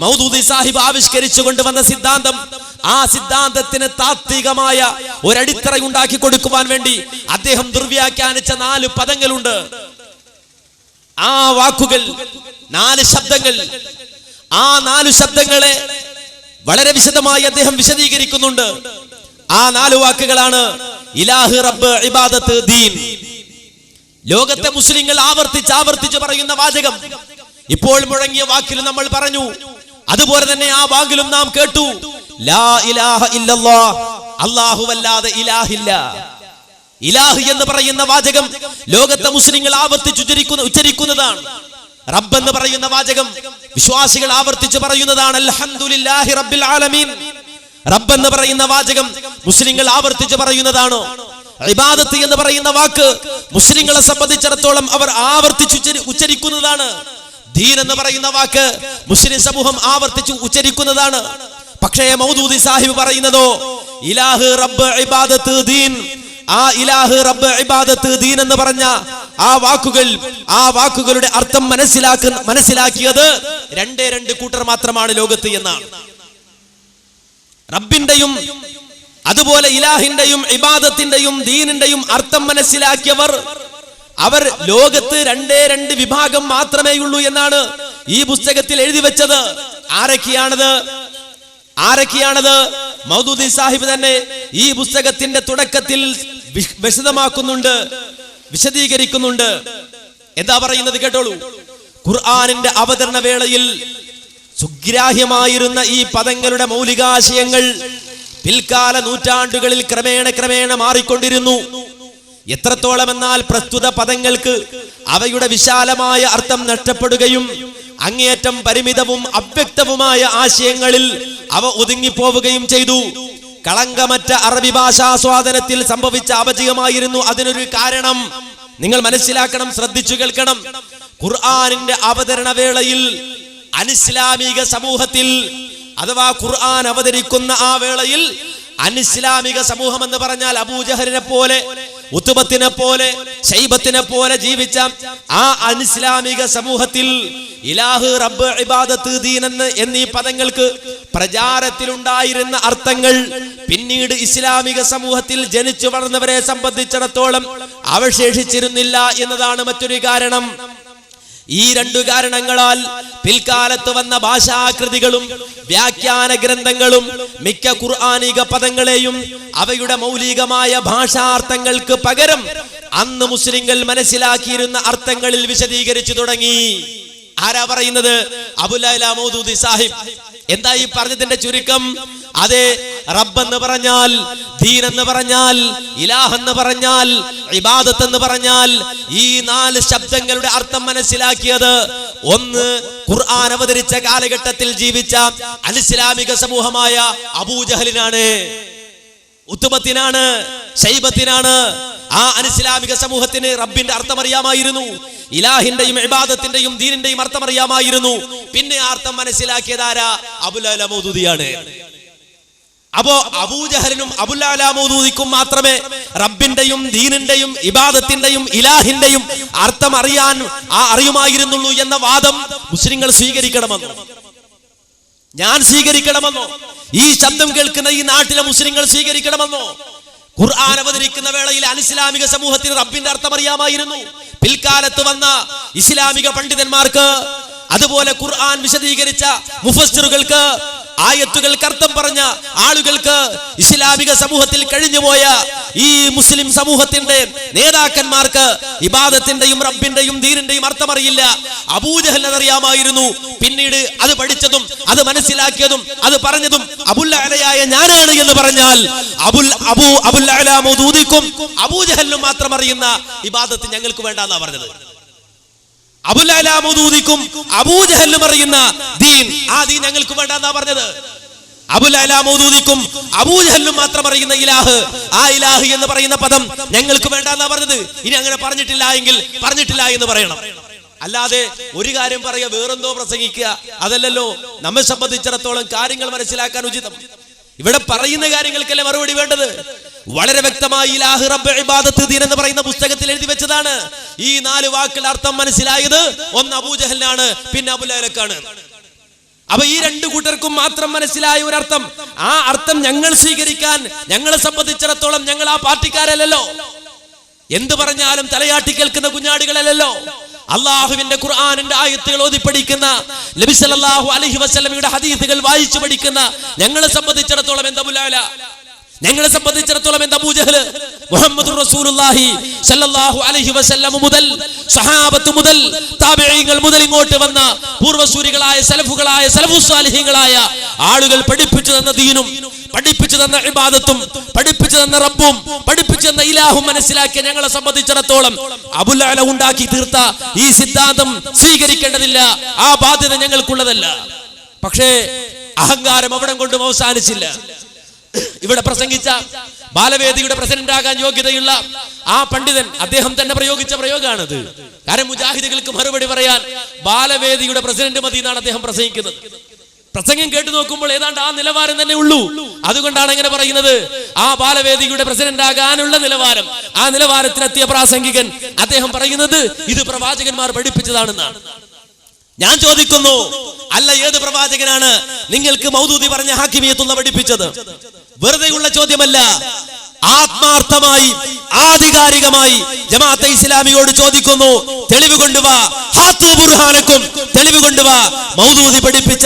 മൗദൂദി സാഹിബ് ആവിഷ്കരിച്ചു കൊണ്ടുവന്ന സിദ്ധാന്തം, ആ സിദ്ധാന്തത്തിന് താത്വികമായ ഒരടിത്തറ ഉണ്ടാക്കി കൊടുക്കുവാൻ വേണ്ടി അദ്ദേഹം ദുർവ്യാഖ്യാനിച്ച 4 പദങ്ങളുണ്ട്. ആ വാക്കുകൾ, 4 ശബ്ദങ്ങൾ, ആ 4 ശബ്ദങ്ങളെ വളരെ വിശദമായി അദ്ദേഹം വിശദീകരിക്കുന്നുണ്ട്. ആ 4 വാക്കുകളാണ് ഇലാഹ്, റബ്ബ്, ഇബാദത്ത്, ദീൻ. ലോകത്തെ മുസ്ലിങ്ങൾ ആവർത്തിച്ച് പറയുന്ന വാചകം ഇപ്പോൾ മുഴങ്ങിയ വാക്കിൽ നമ്മൾ പറഞ്ഞു, അതുപോലെ തന്നെ ആ വാക്കിലും നാം കേട്ടു, ലാ ഇലാഹ ഇല്ലല്ലാഹ്, അല്ലാഹുവല്ലാതെ ഇലാഹില്ല. ഇലാഹ് എന്ന് പറയുന്ന വാചകം ലോകത്തെ മുസ്ലിങ്ങൾ ഉച്ചരിക്കുന്നതാണ്. റബ്ബ് എന്ന് പറയുന്ന വാചകം വിശ്വാസികൾ ആവർത്തിച്ച് പറയുന്നതാണ്. അൽഹംദുലില്ലാഹി റബ്ബിൽ ആലമീൻ. റബ്ബ് എന്ന് പറയുന്ന വാചകം മുസ്ലിങ്ങൾ ആവർത്തിച്ച് പറയുന്നതാണോ? ഇബാദത്ത് എന്ന് പറയുന്ന വാക്ക് മുസ്ലിങ്ങളെ സംബന്ധിച്ചിടത്തോളം അവർ ആവർത്തിച്ച് ഉച്ചരിക്കുന്നതാണ്. ദീൻ എന്ന് പറയുന്ന വാക്ക് മുസ്ലിം സമൂഹം ആവർത്തിച്ച് ഉച്ചരിക്കുന്നതാണ്. പക്ഷേ മൗദൂദി സാഹിബ് പറയുന്നതോ ഇലാഹ്, റബ്ബ്, ഇബാദത്ത്, ദീൻ. ആ ഇലാഹ്, റബ്ബ്, ഇബാദത്ത്, ദീൻ എന്ന് പറഞ്ഞ ആ വാക്കുകളുടെ അർത്ഥം മനസ്സിലാക്കിയത് 2 കൂട്ടർ മാത്രമാണ് ലോകത്ത് എന്നാണ്. റബ്ബിന്റെയും അതുപോലെ ഇലാഹിന്റെയും ഇബാദത്തിന്റെയും ദീനിന്റെയും അർത്ഥം മനസ്സിലാക്കിയവർ അവർ ലോകത്ത് 2 വിഭാഗം മാത്രമേ ഉള്ളൂ എന്നാണ് ഈ പുസ്തകത്തിൽ എഴുതി വെച്ചത്. ആരൊക്കെയാണത്? മൗദൂദി സാഹിബ് തന്നെ ഈ പുസ്തകത്തിന്റെ തുടക്കത്തിൽ വിശദീകരിക്കുന്നുണ്ട്. എന്താ പറയുന്നത് കേട്ടോളൂ. ഖുർആനിന്റെ അവതരണ വേളയിൽ സുഗ്രാഹ്യമായിരുന്ന ഈ പദങ്ങളുടെ മൗലികാശയങ്ങൾ പിൽക്കാല നൂറ്റാണ്ടുകളിൽ ക്രമേണ മാറിക്കൊണ്ടിരുന്നു. എത്രത്തോളം എന്നാൽ പ്രസ്തുത പദങ്ങൾക്ക് അവയുടെ വിശാലമായ അർത്ഥം നഷ്ടപ്പെടുകയും അങ്ങേയറ്റം പരിമിതവും അവ്യക്തവുമായ ആശയങ്ങളിൽ അവ ഒതുങ്ങിപ്പോവുകയും ചെയ്തു. കളങ്കമറ്റ അറബി ഭാഷാസ്വാദനത്തിൽ സംഭവിച്ച അപജയമായിരുന്നു അതിനൊരു കാരണം. നിങ്ങൾ മനസ്സിലാക്കണം, ശ്രദ്ധിച്ചു കേൾക്കണം. ഖുർആനിന്റെ അവതരണ വേളയിൽ അനിസ്ലാമിക സമൂഹത്തിൽ, അഥവാ ഖുർആൻ അവതരിക്കുന്ന ആ വേളയിൽ അനിസ്ലാമിക സമൂഹം എന്ന് പറഞ്ഞാൽ അബൂജഹലിനെ പോലെ ഉത്ബത്തിനെ പോലെ ശൈബത്തിനെ പോലെ ജീവിച്ച ആ അനിസ്ലാമിക സമൂഹത്തിൽ ഇലാഹ്, റബ്ബ്, ഇബാദത്ത്, ദീൻ എന്നീ പദങ്ങൾക്ക് പ്രചാരത്തിലുണ്ടായിരുന്ന അർത്ഥങ്ങൾ പിന്നീട് ഇസ്ലാമിക സമൂഹത്തിൽ ജനിച്ചു വളർന്നവരെ സംബന്ധിച്ചിടത്തോളം അവശേഷിച്ചിരുന്നില്ല എന്നതാണ് മറ്റൊരു കാരണം. ഈ രണ്ടു കാരണങ്ങളാൽ പിൽക്കാലത്ത് വന്ന ഭാഷാകൃതികളും വ്യാഖ്യാന ഗ്രന്ഥങ്ങളും മിക്ക ഖുർആനിക പദങ്ങളെയും അവയുടെ മൗലികമായ ഭാഷാർത്ഥങ്ങൾക്ക് പകരം അന്ന് മുസ്ലിങ്ങൾ മനസ്സിലാക്കിയിരുന്ന അർത്ഥങ്ങളിൽ വിശദീകരിച്ചു തുടങ്ങി. ആരാ പറയുന്നത്? അബുൽ അഅ്ല മൗദൂദി സാഹിബ്. എന്താ ഈ പറഞ്ഞതിന്റെ ചുരുക്കം? അതെ, റബ്ബ് എന്ന് പറഞ്ഞാൽ, ദീൻ എന്ന് പറഞ്ഞാൽ, ഇലാഹ് എന്ന് പറഞ്ഞാൽ, ഇബാദത്ത് എന്ന് പറഞ്ഞാൽ ഈ 4 ശബ്ദങ്ങളുടെ അർത്ഥം മനസ്സിലാക്കിയത് ഒന്ന് ഖുർആൻ അവതരിച്ച കാലഘട്ടത്തിൽ ജീവിച്ച അനിസ്ലാമിക സമൂഹമായ അബൂജഹലിനാണ്, ഉത്ബത്തിനാണ്, ശൈബത്തിനാണ്. ആ അനിസ്ലാമിക സമൂഹത്തിന് റബ്ബിന്റെ അർത്ഥം അറിയാമായിരുന്നു, ഇലാഹിന്റെയും ഇബാദത്തിന്റെയും ദീനിന്റെയും അർത്ഥം അറിയാമായിരുന്നു. പിന്നെ ആ അർത്ഥം മനസ്സിലാക്കിയതാരാ? അബുൽ അഅ്ല മൗദൂദിയാണ്. അപ്പോ അബൂജഹലിനും അബുൽ അഅ്ല മൗദൂദിക്കും മാത്രമേ റബ്ബിന്റെയും ദീനിന്റെയും ഇബാദത്തിന്റെയും ഇലാഹിന്റെയും അർത്ഥം അറിയുമായിരുന്നുള്ളൂ എന്ന വാദം മുസ്ലിങ്ങൾ സ്വീകരിക്കണമെന്നോ, ഞാൻ സ്വീകരിക്കണമെന്നോ, ഈ ശബ്ദം കേൾക്കുന്ന ഈ നാട്ടിലെ മുസ്ലിങ്ങൾ സ്വീകരിക്കണമെന്നോ? ഖുർആൻ അവതരിക്കുന്ന വേളയിൽ അനിസ്ലാമിക സമൂഹത്തിന് റബ്ബിന്റെ അർത്ഥം അറിയാമായിരുന്നു. പിൽക്കാലത്ത് വന്ന ഇസ്ലാമിക പണ്ഡിതന്മാർക്ക്, അതുപോലെ ഖുർആൻ വിശദീകരിച്ച മുഫസ്സിറുകൾക്ക്, ആയത്തുകൾക്ക് അർത്ഥം പറഞ്ഞ ആളുകൾക്ക്, ഇസ്ലാമിക സമൂഹത്തിൽ കഴിഞ്ഞുപോയ ഈ മുസ്ലിം സമൂഹത്തിന്റെ നേതാക്കന്മാർക്ക് ഇബാദത്തിന്റെയും റബ്ബിന്റെയും ദീനിന്റെയും അർത്ഥം അറിയില്ല. അബൂജഹൽ അറിയാമായിരുന്നു. പിന്നീട് അത് പഠിച്ചതും അത് മനസ്സിലാക്കിയതും അത് പറഞ്ഞതും അബുൽ അഅ്ലയായ ഞാനാണ് എന്ന് പറഞ്ഞാൽ അബുൽ അഅ്ല മൗദൂദിക്കും അബൂജഹലിനും മാത്രം അറിയുന്ന ഇബാദത്ത് ഞങ്ങൾക്ക് വേണ്ടെന്നാ പറഞ്ഞത്. അബുൽ അഅ്ല മൗദൂദിക്കും അബൂജഹലിനും അറിയുന്ന ദീൻ, ആ ദീൻ ഞങ്ങൾക്ക് വേണ്ടെന്നാ പറഞ്ഞത്. അബുൽ അഅ്ല മൗദൂദിക്കും അബൂജഹലിനും മാത്രം അറിയുന്ന ഇലാഹ്, ആ ഇലാഹ് എന്ന് പറയുന്ന പദം ഞങ്ങൾക്ക് വേണ്ടെന്നാ പറഞ്ഞത്. ഇനി അങ്ങനെ പറഞ്ഞിട്ടില്ല എങ്കിൽ പറഞ്ഞിട്ടില്ല എന്ന് പറയണം. അല്ലാതെ ഒരു കാര്യം പറയുക, വേറെന്തോ പ്രസംഗിക്കുക, അതല്ലല്ലോ നമ്മെ സംബന്ധിച്ചിടത്തോളം കാര്യങ്ങൾ മനസ്സിലാക്കാൻ ഉചിതം. ഇവിടെ പറയുന്ന കാര്യങ്ങൾക്കല്ലേ മറുപടി വേണ്ടത്. വളരെ വ്യക്തമായി ഇലാഹ്, റബ്ബ്, ഇബാദത്ത്, ദീൻ എന്ന് പറയുന്ന പുസ്തകത്തിൽ എഴുതി വെച്ചതാണ്. ഈ 4 വാക്കുകളുടെ അർത്ഥം മനസ്സിലായത് ഒന്ന് അബൂജഹലിനാണ്, പിന്നെ അബുൽ അഅ്ലക്കാണ്. അപ്പൊ ഈ 2 കൂട്ടർക്കും മാത്രം മനസ്സിലായ ഒരർത്ഥം, ആ അർത്ഥം ഞങ്ങൾ സ്വീകരിക്കാൻ ഞങ്ങളെ സംബന്ധിച്ചിടത്തോളം ഞങ്ങൾ ആ പാർട്ടിക്കാരല്ലല്ലോ. എന്ത് പറഞ്ഞാലും തലയാട്ടി കേൾക്കുന്ന കുഞ്ഞാടികളല്ലല്ലോ. അള്ളാഹുവിന്റെ ഖുർആനിന്റെ ആയത്തുകൾ ഓതി പഠിക്കുന്ന, നബി സല്ലല്ലാഹു അലൈഹി വസല്ലമയുടെ ഹദീസുകൾ വായിച്ചു പഠിക്കുന്ന ഞങ്ങളെ സംബന്ധിച്ചിടത്തോളം എന്താ അബുൽ അഅ്ല, ഞങ്ങളെ സംബന്ധിച്ചിടത്തോളം എന്താ അബൂജഹൽ? മുഹമ്മദുർ റസൂലുള്ളാഹി സല്ലല്ലാഹു അലൈഹി വസല്ലം മുതൽ സഹാബത്ത് മുതൽ താബിഈങ്ങൾ മുതൽ ഇങ്ങോട്ട് വന്ന പൂർവസൂരികളായ സലഫുകളായ സലഫുസ് സാലിഹീങ്ങളായ ആളുകൾ പഠിപ്പിച്ചു തന്ന ദീനും പഠിപ്പിച്ചു തന്ന ഇബാദത്തും പഠിപ്പിച്ചു തന്ന റബ്ബും പഠിപ്പിച്ചു തന്ന ഇലാഹും മനസ്സിലാക്കിയ ഞങ്ങളെ സംബന്ധിച്ചിടത്തോളം അബുൽ അഅ്ല ഉണ്ടാക്കി തീർത്ത ഈ സിദ്ധാന്തം സ്വീകരിക്കേണ്ടതില്ല, ആ ബാധ്യത ഞങ്ങൾക്കുള്ളതല്ല. പക്ഷേ അഹങ്കാരം അവിടെ കൊണ്ടും അവസാനിച്ചില്ല. ഇവിടെ പ്രസംഗിച്ച ബാലവേദിയുടെ പ്രസിഡന്റ് ആകാൻ യോഗ്യതയുള്ള ആ പണ്ഡിതൻ, അദ്ദേഹം തന്നെ പ്രയോഗിച്ച പ്രയോഗമാണത്. കാരണം മുജാഹിദുകൾക്ക് മറുപടി പറയാൻ ബാലവേദിയുടെ പ്രസിഡന്റ് മതി എന്നാണ് അദ്ദേഹം പ്രസംഗിക്കുന്നത്. പ്രസംഗം കേട്ടു നോക്കുമ്പോൾ ഏതാണ്ട് ആ നിലവാരം തന്നെ ഉള്ളൂ. അതുകൊണ്ടാണ് അങ്ങനെ പറയുന്നത്. ആ ബാലവേദിയുടെ പ്രസിഡന്റ് ആകാനുള്ള നിലവാരം, ആ നിലവാരത്തിലെത്തിയ പ്രാസംഗികൻ അദ്ദേഹം പറയുന്നത് ഇത് പ്രവാചകന്മാർ പഠിപ്പിച്ചതാണെന്നാണ്. ഞാൻ ചോദിക്കുന്നു, അല്ല, ഏത് പ്രവാചകനാണ് നിങ്ങൾക്ക് മൗദൂദി പറഞ്ഞ ഹാക്കിമിയത്തുള്ള പഠിപ്പിച്ചത്? വെറുതെയുള്ള ചോദ്യമല്ല, ആത്മാർത്ഥമായി ആധികാരികമായി ജമാഅത്തെ ഇസ്ലാമിയോട് ചോദിക്കുന്നു, തെളിവ് കൊണ്ടുവാ, ഹാത്തു ബുർഹാനക്കും തെളിവ് കൊണ്ടുവാ. മൗദൂദി പഠിപ്പിച്ച,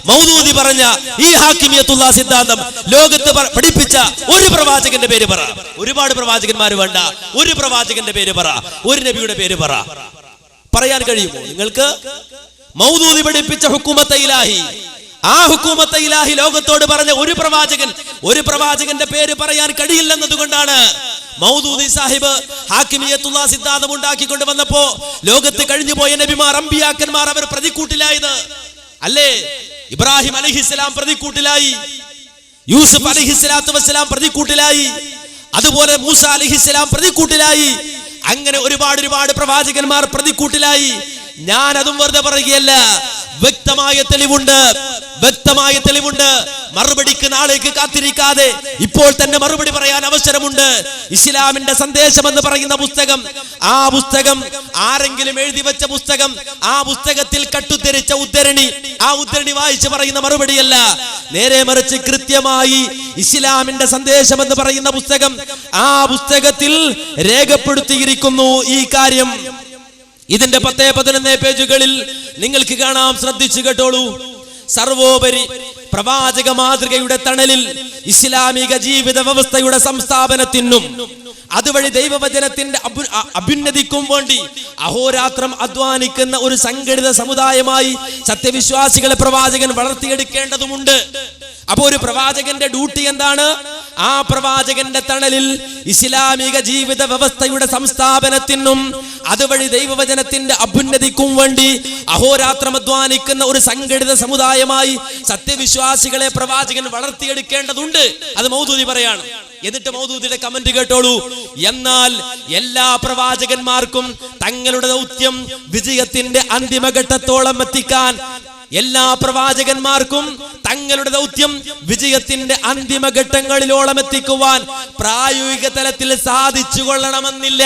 മൗദൂദി പറഞ്ഞ ഈ ഹാക്കിമിയത്തുള്ള സിദ്ധാന്തം ലോകത്ത് പഠിപ്പിച്ച ഒരു പ്രവാചകന്റെ പേര് പറ. ഒരുപാട് പ്രവാചകന്മാർ വേണ്ട, ഒരു പ്രവാചകന്റെ പേര് പറ, ഒരു നബിയുടെ പേര് പറ. പറയാൻ കഴിയുമോ നിങ്ങൾക്ക്? മൗദൂദി പഠിപ്പിച്ച ഹുക്കൂമത്തെ ഇലാഹി, ആ ഹുക്കൂമത്തെ ഇലാഹി ലോകത്തോട് പറഞ്ഞ ഒരു പ്രവാചകന്റെ പേര് പറയാൻ കഴിയില്ലെന്നതുകൊണ്ടാണ് മൗദൂദി സാഹിബ് ഹാക്കിമിയത്തുള്ള സിദ്ധാന്തം ഉണ്ടാക്കിക്കൊണ്ട് വന്നപ്പോ ലോകത്ത് കഴിഞ്ഞുപോയ നബിമാർ, അമ്പിയാക്കന്മാർ അവർ പ്രതിക്കൂട്ടിലായത് അല്ലേ? ഇബ്രാഹിം അലൈഹിസ്സലാം പ്രതിക്കൂട്ടിലായി, യൂസുഫ് അലൈഹിസ്സലാത്തു വസ്സലാം പ്രതിക്കൂട്ടിലായി, അതുപോലെ മൂസ അലൈഹിസ്സലാം പ്രതിക്കൂട്ടിലായി. അങ്ങനെ ഒരുപാട് പ്രവാചകന്മാർ പ്രതിക്കൂട്ടിലായി. ഞാൻ അതും വെറുതെ പറയുകയല്ല, വ്യക്തമായ തെളിവുണ്ട്. മറുപടിക്ക് നാളേക്ക് കാത്തിരിക്കാതെ ഇപ്പോൾ തന്നെ മറുപടി പറയാൻ അവസരമുണ്ട്. ഇസ്ലാമിന്റെ സന്ദേശം എന്ന് പറയുന്ന പുസ്തകം, ആ പുസ്തകം ആരെങ്കിലും എഴുതി വെച്ച പുസ്തകം, ആ പുസ്തകത്തിൽ കട്ടുദ്ധരിച്ച ഉദ്ധരണി, ആ ഉദ്ധരണി വായിച്ച് പറയുന്ന മറുപടിയല്ല. നേരെ മറിച്ച് കൃത്യമായി ഇസ്ലാമിന്റെ സന്ദേശം എന്ന് പറയുന്ന പുസ്തകം, ആ പുസ്തകത്തിൽ രേഖപ്പെടുത്തിയിരിക്കുന്നു ഈ കാര്യം. ഇതിന്റെ 10-11 പേജുകളിൽ നിങ്ങൾക്ക് കാണാം. ശ്രദ്ധിച്ചു കേട്ടോളൂ. സർവോപരി പ്രവാചക മാതൃകയുടെ തണലിൽ ഇസ്ലാമിക ജീവിത വ്യവസ്ഥയുടെ സംസ്ഥാപനത്തിനും അതുവഴി ദൈവവചനത്തിന്റെ അഭ്യുന്നതിക്കും വേണ്ടി അഹോരാത്രം അധ്വാനിക്കുന്ന ഒരു സംഘടിത സമുദായമായി സത്യവിശ്വാസികളെ പ്രവാചകൻ വളർത്തിയെടുക്കേണ്ടതുണ്ട്. അപ്പോ ഒരു പ്രവാചകന്റെ ഡ്യൂട്ടി എന്താണ്? ആ പ്രവാചകന്റെ തണലിൽ ഇസ്ലാമിക ജീവിത വ്യവസ്ഥയുടെ സംസ്ഥാപനത്തിനും അതുവഴി ദൈവവചനത്തിന്റെ അഭ്യുന്നതിക്കും വേണ്ടി അഹോരാത്രം അധ്വാനിക്കുന്ന ഒരു സംഘടിത സമുദായമായി സത്യവിശ്വാസികളെ പ്രവാചകൻ വളർത്തിയെടുക്കേണ്ടതുണ്ട്. അത് മൗദൂദി പറയാണ്. എന്നിട്ട് മൗദൂദിയുടെ കമന്റ് കേട്ടോളൂ. എന്നാൽ എല്ലാ പ്രവാചകന്മാർക്കും തങ്ങളുടെ ദൗത്യം വിജയത്തിന്റെ അന്തിമഘട്ടത്തോളം എത്തിക്കാൻ, എല്ലാ പ്രവാചകന്മാർക്കും തങ്ങളുടെ ദൗത്യം വിജയത്തിന്റെ അന്തിമഘട്ടങ്ങളിലോളം എത്തിക്കുവാൻ പ്രായോഗിക തലത്തിൽ സാധിച്ചു കൊള്ളണമെന്നില്ല.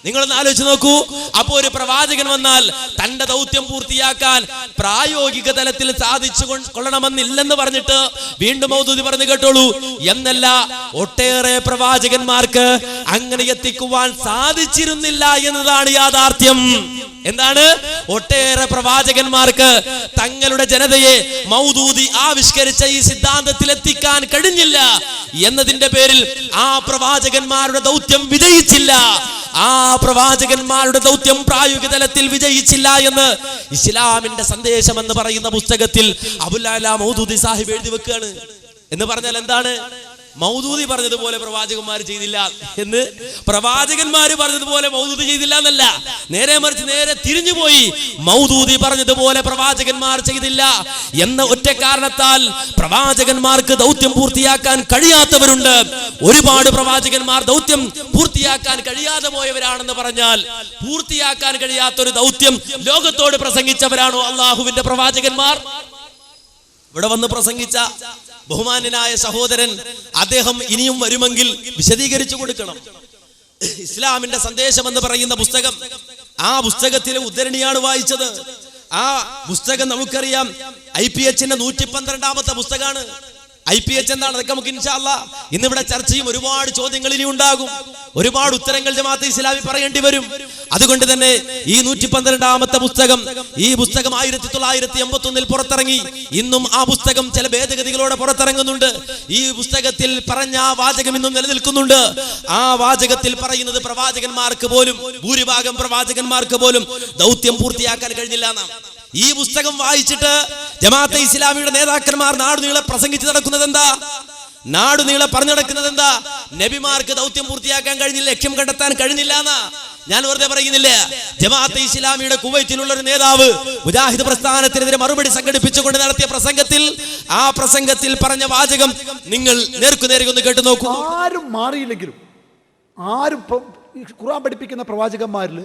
നിങ്ങളൊന്ന് ആലോചിച്ച് നോക്കൂ. അപ്പോ ഒരു പ്രവാചകൻ വന്നാൽ തന്റെ ദൗത്യം പൂർത്തിയാക്കാൻ പ്രായോഗിക തലത്തിൽ സാധിച്ചു കൊള്ളണമെന്നില്ലെന്ന് പറഞ്ഞിട്ട് വീണ്ടും മൗദൂദി പറഞ്ഞു കേട്ടോളൂ. എന്നല്ല, ഒട്ടേറെ പ്രവാചകന്മാർക്ക് അങ്ങനെ എത്തിക്കുവാൻ സാധിച്ചിരുന്നില്ല എന്നതാണ് യാഥാർത്ഥ്യം. എന്താണ്? ഒട്ടേറെ പ്രവാചകന്മാർക്ക് തങ്ങളുടെ ജനതയെ മൗദൂദി ആവിഷ്കരിച്ച ഈ സിദ്ധാന്തത്തിൽ എത്തിക്കാൻ കഴിഞ്ഞില്ല എന്നതിന്റെ പേരിൽ ആ പ്രവാചകന്മാരുടെ ദൗത്യം വിജയിച്ചില്ല. ആ പ്രവാചകന്മാരുടെ ദൗത്യം പ്രായോഗിക തലത്തിൽ വിജയിച്ചില്ല എന്ന് ഇസ്ലാമിന്റെ സന്ദേശം എന്ന് പറയുന്ന പുസ്തകത്തിൽ അബുൽ അഅ്ല മൗദൂദി സാഹിബ് എഴുതി വെക്കുകയാണ്. എന്ന് പറഞ്ഞാൽ എന്താണ്? മൗദൂദി പറഞ്ഞതുപോലെ പ്രവാചകന്മാർ ചെയ്തില്ല എന്ന്, പ്രവാചകന്മാർ പറഞ്ഞതുപോലെ മൗദൂദി ചെയ്തില്ല എന്നല്ല, നേരെ മറിച്ച് നേരെ തിരിഞ്ഞുപോയി. മൗദൂദി പറഞ്ഞതുപോലെ പ്രവാചകന്മാർ ചെയ്തില്ല എന്ന ഒറ്റ കാരണത്താൽ പ്രവാചകന്മാർക്ക് ദൗത്യം പൂർത്തിയാക്കാൻ കഴിയാത്തവരുണ്ട്. ഒരുപാട് പ്രവാചകന്മാർ ദൗത്യം പൂർത്തിയാക്കാൻ കഴിയാതെ പോയവരാണെന്ന് പറഞ്ഞാൽ, പൂർത്തിയാക്കാൻ കഴിയാത്തൊരു ദൗത്യം ലോകത്തോട് പ്രസംഗിച്ചവരാണോ അള്ളാഹുവിന്റെ പ്രവാചകന്മാർ? ഇവിടെ വന്ന് പ്രസംഗിച്ച ബഹുമാന്യനായ സഹോദരൻ, അദ്ദേഹം ഇനിയും വരുമെങ്കിൽ വിശദീകരിച്ചു കൊടുക്കണം. ഇസ്ലാമിന്റെ സന്ദേശം എന്ന് പറയുന്ന പുസ്തകം, ആ പുസ്തകത്തിലെ ഉദ്ധരണിയാണ് വായിച്ചത്. ആ പുസ്തകം നമുക്കറിയാം IPH 112ാമത്തെ പുസ്തകമാണ്. IPH എന്താണ്? അതൊക്കെ നമുക്ക് ഇൻഷാ അല്ലാഹ് ഇന്നിവിടെ ചർച്ചയും ഒരുപാട് ചോദ്യങ്ങൾ ഇനി ഉണ്ടാകും. ഒരുപാട് ഉത്തരങ്ങൾ ജമാഅത്തെ ഇസ്ലാമി പറയേണ്ടി വരും. അതുകൊണ്ട് തന്നെ ഈ 112ാമത്തെ പുസ്തകം, ഈ പുസ്തകം 1981 പുറത്തിറങ്ങി. ഇന്നും ആ പുസ്തകം ചില ഭേദഗതികളോടെ പുറത്തിറങ്ങുന്നുണ്ട്. ഈ പുസ്തകത്തിൽ പറഞ്ഞ ആ വാചകം ഇന്നും നിലനിൽക്കുന്നുണ്ട്. ആ വാചകത്തിൽ പറയുന്നത് പ്രവാചകന്മാർക്ക് പോലും, ഭൂരിഭാഗം പ്രവാചകന്മാർക്ക് പോലും ദൗത്യം പൂർത്തിയാക്കാൻ കഴിഞ്ഞില്ല എന്നാണ്. ഈ പുസ്തകം വായിച്ചിട്ട് ജമാഅത്തെ ഇസ്ലാമിയുടെ നേതാക്കന്മാർ നാടുനീളെ പ്രസംഗിച്ച് നടക്കുന്നത് എന്താ? നാടുനീളെ പറഞ്ഞു നടക്കുന്നത് എന്താ? നബിമാർക്ക് ദൗത്യം പൂർത്തിയാക്കാൻ കഴിഞ്ഞില്ല, ലക്ഷ്യം കണ്ടെത്താൻ കഴിഞ്ഞില്ല എന്നാ. ഞാൻ വെറുതെ പറയുന്നില്ല. ജമാഅത്തെ ഇസ്ലാമിയുടെ കുവൈറ്റിലുള്ള ഒരു നേതാവ് മുജാഹിദ് പ്രസ്ഥാനത്തിനെതിരെ മറുപടി സംഘടിപ്പിച്ചുകൊണ്ട് നടത്തിയ പ്രസംഗത്തിൽ, ആ പ്രസംഗത്തിൽ പറഞ്ഞ വാചകം നിങ്ങൾ നേർക്കുനേരെ ഒന്ന് കേട്ടു നോക്കൂ.
ആരും മാറിയില്ലെങ്കിലും, ആരും ഖുർആൻ പഠിപ്പിക്കുന്ന പ്രവാചകന്മാരിൽ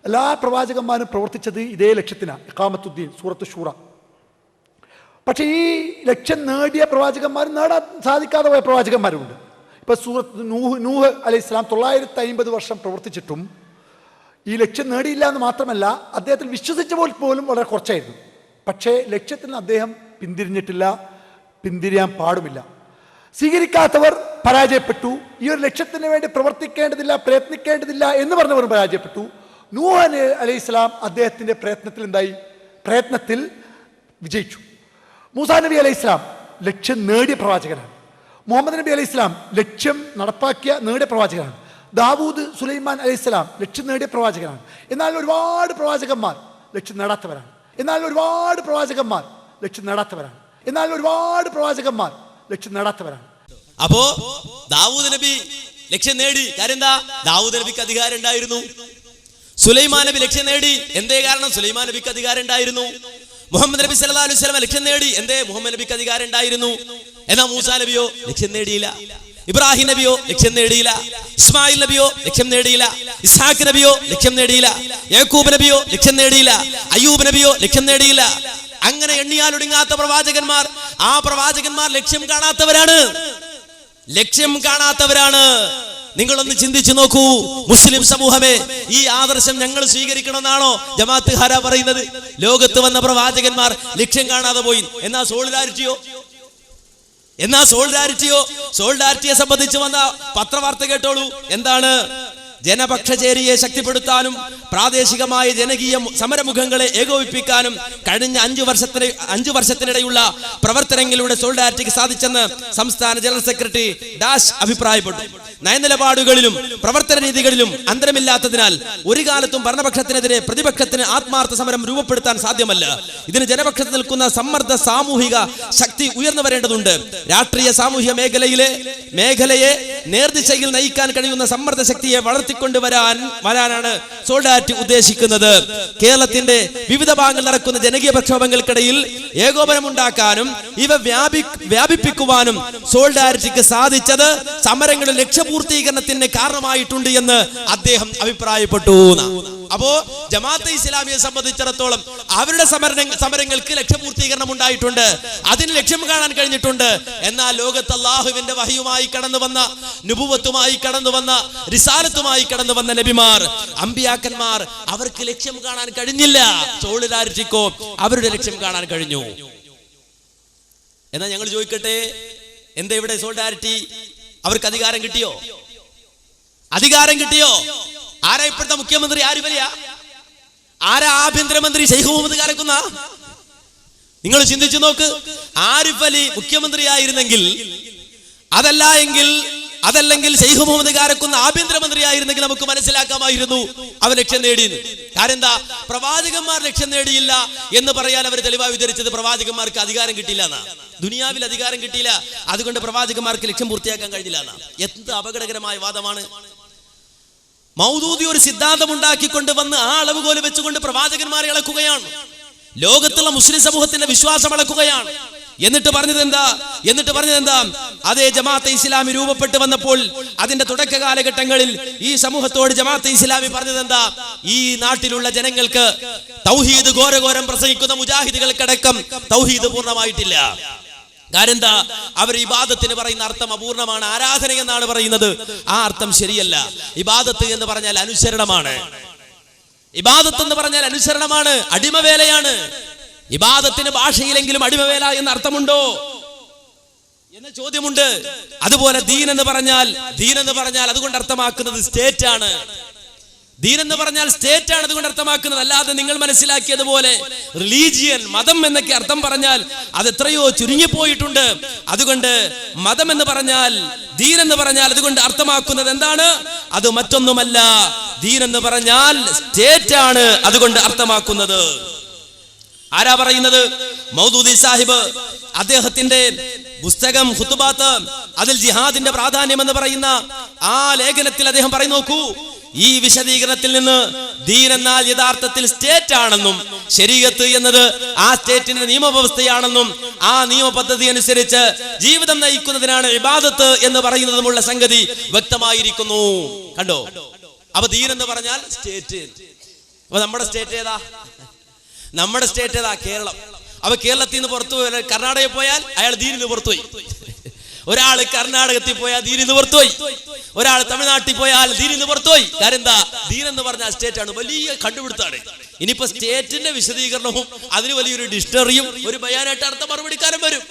എല്ലാ പ്രവാചകന്മാരും പ്രവർത്തിച്ചത് ഇതേ ലക്ഷ്യത്തിനാണ്, ഇഖാമത്തുദ്ദീൻ, സൂറത്ത് ഷൂറ. പക്ഷെ ഈ ലക്ഷ്യം നേടിയ പ്രവാചകന്മാരും നേടാൻ സാധിക്കാതെ പോയ പ്രവാചകന്മാരുമുണ്ട്. ഇപ്പൊ സൂറത്ത് നൂഹ് അലൈഹിസ്സലാം 950 വർഷം പ്രവർത്തിച്ചിട്ടും ഈ ലക്ഷ്യം നേടിയില്ല എന്ന് മാത്രമല്ല, അദ്ദേഹത്തിൽ വിശ്വസിച്ച പോലും വളരെ കുറച്ചായിരുന്നു. പക്ഷേ ലക്ഷ്യത്തിന് അദ്ദേഹം പിന്തിരിഞ്ഞിട്ടില്ല, പിന്തിരിയാൻ പാടുമില്ല. സ്വീകരിക്കാത്തവർ പരാജയപ്പെട്ടു. ഈ ഒരു ലക്ഷ്യത്തിന് വേണ്ടി പ്രവർത്തിക്കേണ്ടതില്ല, പ്രയത്നിക്കേണ്ടതില്ല എന്ന് പറഞ്ഞവർ പരാജയപ്പെട്ടു. നൂഹ് അലൈഹിസ്സലാം അദ്ദേഹത്തിന്റെ പ്രയത്നത്തിൽ വിജയിച്ചു. മൂസാ നബി അലൈഹിസ്സലാം ലക്ഷ്യം നേടിയ പ്രവാചകനാണ്. മുഹമ്മദ് നബി അലൈഹിസ്സലാം ലക്ഷ്യം നേടിയ പ്രവാചകനാണ്. ദാവൂദ് സുലൈമാൻ അലൈഹിസ്സലാം ലക്ഷ്യം നേടിയ പ്രവാചകനാണ്. എന്നാൽ ഒരുപാട് പ്രവാചകന്മാർ ലക്ഷ്യം നേടാത്തവരാണ്.
അപ്പോ ദാവൂദ് നബി ലക്ഷ്യം നേടി. കാര്യം എന്താ? ദാവൂദ് നബിക്ക് അധികാരം ഉണ്ടായിരുന്നു. സുലൈമാൻ നബി ലക്ഷ്യം നേടി. എന്തേ കാരണം? സുലൈമാൻ നബിക്ക് അധികാരം ഉണ്ടായിരുന്നു. മുഹമ്മദ് നബി സല്ലല്ലാഹു അലൈഹി വസല്ലം ലക്ഷ്യം നേടി. എന്തേ? മുഹമ്മദ് നബിക്ക് അധികാരം ഉണ്ടായിരുന്നു. എന്നാൽ മൂസാ നബിയോ ലക്ഷ്യം നേടിയില്ല. ഇബ്രാഹിം നബിയോ ലക്ഷ്യം നേടിയില്ല, ഇസ്മായിൽ നബിയോ ലക്ഷ്യം നേടിയില്ല, ഇസ്ഹാഖ് നബിയോ ലക്ഷ്യം നേടിയില്ല, യാക്കൂബ് നബിയോ ലക്ഷ്യം നേടിയില്ല, അയ്യൂബ് നബിയോ ലക്ഷ്യം നേടിയില്ല. അങ്ങനെ എണ്ണിയാലൊടുങ്ങാത്ത പ്രവാചകന്മാർ, ആ പ്രവാചകന്മാർ ലക്ഷ്യം കാണാത്തവരാണ്, ലക്ഷ്യം കാണാത്തവരാണ്. നിങ്ങളൊന്ന് ചിന്തിച്ചു നോക്കൂ, മുസ്ലിം സമൂഹമേ, ഈ ആദർശം ഞങ്ങൾ സ്വീകരിക്കണമെന്നാണോ ജമാഅത്ത് ഹാര പറയുന്നത്? ലോകത്ത് വന്ന പ്രവാചകന്മാർ ലക്ഷ്യം കാണാതെ പോയി. എന്നാ സോളിഡാരിറ്റിയെ സംബന്ധിച്ച് വന്ന പത്രവാർത്ത കേട്ടോളൂ. എന്താണ്? ജനപക്ഷചേരിയെ ശക്തിപ്പെടുത്താനും പ്രാദേശികമായ ജനകീയ സമരമുഖങ്ങളെ ഏകോപിപ്പിക്കാനും കഴിഞ്ഞ 5 വർഷത്തിനിടെയുള്ള പ്രവർത്തനങ്ങളിലൂടെ സോളിഡാരിറ്റിക്ക് സാധിച്ചെന്ന് സംസ്ഥാന ജനറൽ സെക്രട്ടറി ഡാഷ് അഭിപ്രായപ്പെട്ടു. നയനിലപാടുകളിലും പ്രവർത്തന രീതികളിലും അന്തരമില്ലാത്തതിനാൽ ഒരു കാലത്തും ഭരണപക്ഷത്തിനെതിരെ പ്രതിപക്ഷത്തിന് ആത്മാർത്ഥ സമരം രൂപപ്പെടുത്താൻ സാധ്യമല്ല. ഇതിന് ജനപക്ഷത്ത് നിൽക്കുന്ന സമ്മർദ്ദ സാമൂഹിക ശക്തി ഉയർന്നു വരേണ്ടതുണ്ട്. രാഷ്ട്രീയ സാമൂഹിക മേഖലയെ നേർദിശയിൽ നയിക്കാൻ കഴിയുന്ന സമ്മർദ്ദ ശക്തിയെ വളർത്തിക്കൊണ്ടുവരാനാണ് സോളിഡാരിറ്റി ഉദ്ദേശിക്കുന്നത്. കേരളത്തിന്റെ വിവിധ ഭാഗങ്ങളിൽ നടക്കുന്ന ജനകീയ പ്രക്ഷോഭങ്ങൾക്കിടയിൽ ഏകോപനമുണ്ടാക്കാനും ഇവ വ്യാപിപ്പിക്കുവാനും സോളിഡാരിറ്റിക്ക് സാധിച്ചത് സമരങ്ങളുടെ ലക്ഷ്യപൂർത്തീകരണത്തിന് കാരണമായിട്ടുണ്ട് എന്ന് അദ്ദേഹം അഭിപ്രായപ്പെട്ടു. അപ്പോ ജമാഅത്തെ ഇസ്ലാമിയെ സംബന്ധിച്ചിടത്തോളം അവരുടെ സമരങ്ങൾക്ക് ലക്ഷ്യപൂർത്തീകരണം ഉണ്ടായിട്ടുണ്ട്, അതിന് ലക്ഷ്യം കാണാൻ കഴിഞ്ഞിട്ടുണ്ട്. എന്നാൽ ലോകത്ത് അല്ലാഹുവിന്റെ വഹയുമായി കടന്നു വന്ന, നുബുവത്തുമായി കടന്നു വന്ന, റിസാലത്തുമായി കടന്നു വന്ന നബിമാർ, അമ്പിയാക്കന്മാർ, അവർക്ക് ലക്ഷ്യം കാണാൻ കഴിഞ്ഞില്ല. സോളിഡാരിറ്റിക്കോ അവരുടെ ലക്ഷ്യം കാണാൻ കഴിഞ്ഞു. എന്നാ ഞങ്ങൾ ചോദിക്കട്ടെ, എന്താ ഇവിടെ സോളിഡാരിറ്റി? അവർക്ക് അധികാരം കിട്ടിയോ? ആരാ ഇപ്പോഴത്തെ മുഖ്യമന്ത്രി? ആരിഫ് അലിയാ? ആരാ ആഭ്യന്തരമന്ത്രി? Sheikh Mohammed കാരക്കുന്ന? നിങ്ങൾ ചിന്തിച്ചു നോക്ക്. ആരിഫ് അലി മുഖ്യമന്ത്രി ആയിരുന്നെങ്കിൽ, അതല്ലെങ്കിൽ ശൈഖ് മുഹമ്മദ് കാരക്കുന്ന ആഭ്യന്തരമന്ത്രി ആയിരുന്നെങ്കിൽ നമുക്ക് മനസ്സിലാക്കാമായിരുന്നു അവർ ലക്ഷ്യം നേടിയെന്ന്. കാരണം എന്താ? പ്രവാചകന്മാർ ലക്ഷ്യം നേടിയില്ല എന്ന് പറയാൻ അവർ തെളിവായി വിവരിച്ചത് പ്രവാചകന്മാർക്ക് അധികാരം കിട്ടിയില്ല എന്നാ. ദുനിയാവിൽ അധികാരം കിട്ടിയില്ല, അതുകൊണ്ട് പ്രവാചകന്മാർക്ക് ലക്ഷ്യം പൂർത്തിയാക്കാൻ കഴിഞ്ഞില്ല എന്നാ. എന്ത് അപകടകരമായ വാദമാണ്! മൗദൂദി ഒരു സിദ്ധാന്തം ഉണ്ടാക്കിക്കൊണ്ട് വന്ന് ആ അളവുകോല് വെച്ചുകൊണ്ട് പ്രവാചകന്മാരെ ഇളക്കുകയാണ്, ലോകത്തുള്ള മുസ്ലിം സമൂഹത്തിന്റെ വിശ്വാസം ഇളക്കുകയാണ്. എന്നിട്ട് പറഞ്ഞത് എന്താ? അതേ ജമാഅത്തെ ഇസ്ലാമി രൂപപ്പെട്ട് വന്നപ്പോൾ അതിന്റെ തുടക്ക കാലഘട്ടങ്ങളിൽ ഈ സമൂഹത്തോട് ജമാഅത്തെ ഇസ്ലാമി പറഞ്ഞത് എന്താ? ഈ നാട്ടിലുള്ള ജനങ്ങൾക്ക് തൗഹീദ് ഘോരഘോരം പ്രസംഗിക്കുന്ന മുജാഹിദുകൾക്കടക്കം തൗഹീദ് പൂർണ്ണമായിട്ടില്ല. കാരണം എന്താ? അവർ ഇബാദത്തിന് പറയുന്ന അർത്ഥം അപൂർണമാണ്, ആരാധന എന്നാണ് പറയുന്നത്. ആ അർത്ഥം ശരിയല്ല. ഇബാദത്ത് എന്ന് പറഞ്ഞാൽ അനുസരണമാണ്, അടിമവേലയാണ്. ഇബാദത്തിന് ഭാഷയിലെങ്കിലും അടിമവേല എന്ന അർത്ഥമുണ്ടോ എന്ന ചോദ്യമുണ്ട്. അതുപോലെ ദീൻ എന്ന് പറഞ്ഞാൽ അതുകൊണ്ട് അർത്ഥമാക്കുന്നത് സ്റ്റേറ്റ് ആണ്. അതുകൊണ്ട് അർത്ഥമാക്കുന്നത്. അല്ലാതെ നിങ്ങൾ മനസ്സിലാക്കിയതുപോലെ റിലീജിയൻ, മതം എന്നൊക്കെ അർത്ഥം പറഞ്ഞാൽ അത് എത്രയോ ചുരുങ്ങിപ്പോയിട്ടുണ്ട്. അതുകൊണ്ട് മതം എന്ന് പറഞ്ഞാൽ, ദീൻ എന്ന് പറഞ്ഞാൽ അതുകൊണ്ട് അർത്ഥമാക്കുന്നത് എന്താണ്? അത് മറ്റൊന്നുമല്ല. ദീൻ എന്ന് പറഞ്ഞാൽ സ്റ്റേറ്റ് ആണ് അതുകൊണ്ട് അർത്ഥമാക്കുന്നത്. ആരാ പറയുന്നത്? മൗദൂദി സാഹിബ് അദ്ദേഹത്തിന്റെ പുസ്തകം ഖുതുബാത്ത്, അതിൽ ജിഹാദിന്റെ പ്രാധാന്യം എന്ന് പറയുന്ന ആ ലേഖനത്തിൽ അദ്ദേഹം പറയുന്നു, നോക്കൂ, ഈ വിശദീകരണത്തിൽ നിന്ന് ദീൻ എന്നാൽ യഥാർത്ഥത്തിൽ സ്റ്റേറ്റ് ആണെന്നും ശരീഅത്ത് എന്നത് ആ സ്റ്റേറ്റിന്റെ നിയമവ്യവസ്ഥയാണെന്നും ആ നിയമ പദ്ധതി അനുസരിച്ച് ജീവിതം നയിക്കുന്നതിനാണ് ഇബാദത്ത് എന്ന് പറയുന്നതുമുള്ള സംഗതി വ്യക്തമായിരിക്കുന്നു. കണ്ടോ? അപ്പൊ ദീൻ എന്ന് പറഞ്ഞാൽ സ്റ്റേറ്റ്. അപ്പൊ നമ്മുടെ സ്റ്റേറ്റ് ഏതാ? കേരളം. അപ്പൊ കേരളത്തിൽ നിന്ന് പുറത്തു പോയാൽ, കർണാടകയിൽ പോയാൽ അയാൾ ദീനിൽ നിന്ന് പുറത്തുപോയി. ഒരാൾ കർണാടകത്തിൽ പോയാൽ ദീനിൽ നിന്ന് പുറത്തുപോയി, ഒരാൾ തമിഴ്നാട്ടിൽ പോയാൽ ദീനിൽ നിന്ന് പുറത്തുപോയി. കാരണം എന്താ? ദീൻ എന്ന് പറഞ്ഞാൽ സ്റ്റേറ്റ് ആണ്. വലിയ കണ്ടുപിടുത്താണ്. ഇനിയിപ്പോ സ്റ്റേറ്റിന്റെ വിശദീകരണവും അതിന് വലിയൊരു ഡിക്ഷണറിയും ഒരു ബയാനായിട്ട് അടുത്ത മറുപടിക്കാരൻ വരും.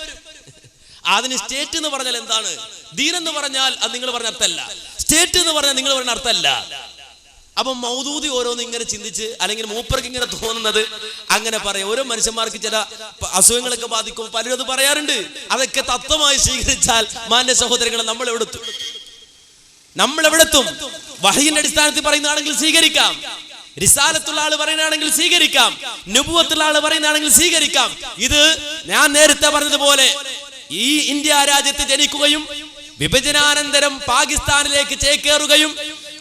അതിന് സ്റ്റേറ്റ് എന്ന് പറഞ്ഞാൽ എന്താണ്? ദീൻ എന്ന് പറഞ്ഞാൽ അത് നിങ്ങൾ പറഞ്ഞ അർത്ഥമല്ല, സ്റ്റേറ്റ് എന്ന് പറഞ്ഞാൽ നിങ്ങൾ പറഞ്ഞ അർത്ഥമല്ല. അപ്പൊ മൗദൂദി ഓരോന്ന് ഇങ്ങനെ ചിന്തിച്ച്, അല്ലെങ്കിൽ മൂപ്പർക്ക് ഇങ്ങനെ തോന്നുന്നത് അങ്ങനെ പറയാം. ഓരോ മനുഷ്യന്മാർക്ക് ചില അസുഖങ്ങളൊക്കെ ബാധിക്കും, പലരും അത് പറയാറുണ്ട്. അതൊക്കെ തത്വമായി സ്വീകരിച്ചാൽ മാന്യ സഹോദരങ്ങളെ നമ്മൾ എവിടെത്തും? വഹയിന്റെ അടിസ്ഥാനത്തിൽ പറയുന്നതാണെങ്കിൽ സ്വീകരിക്കാം, റിസാലത്തുള്ള ആള് പറയുന്നതാണെങ്കിൽ സ്വീകരിക്കാം, നുബുവത്തുള്ള ആള് പറയുന്നതാണെങ്കിൽ സ്വീകരിക്കാം. ഇത് ഞാൻ നേരത്തെ പറഞ്ഞതുപോലെ ഈ ഇന്ത്യ രാജ്യത്ത് ജനിക്കുകയും വിഭജനാനന്തരം പാകിസ്ഥാനിലേക്ക് ചേക്കേറുകയും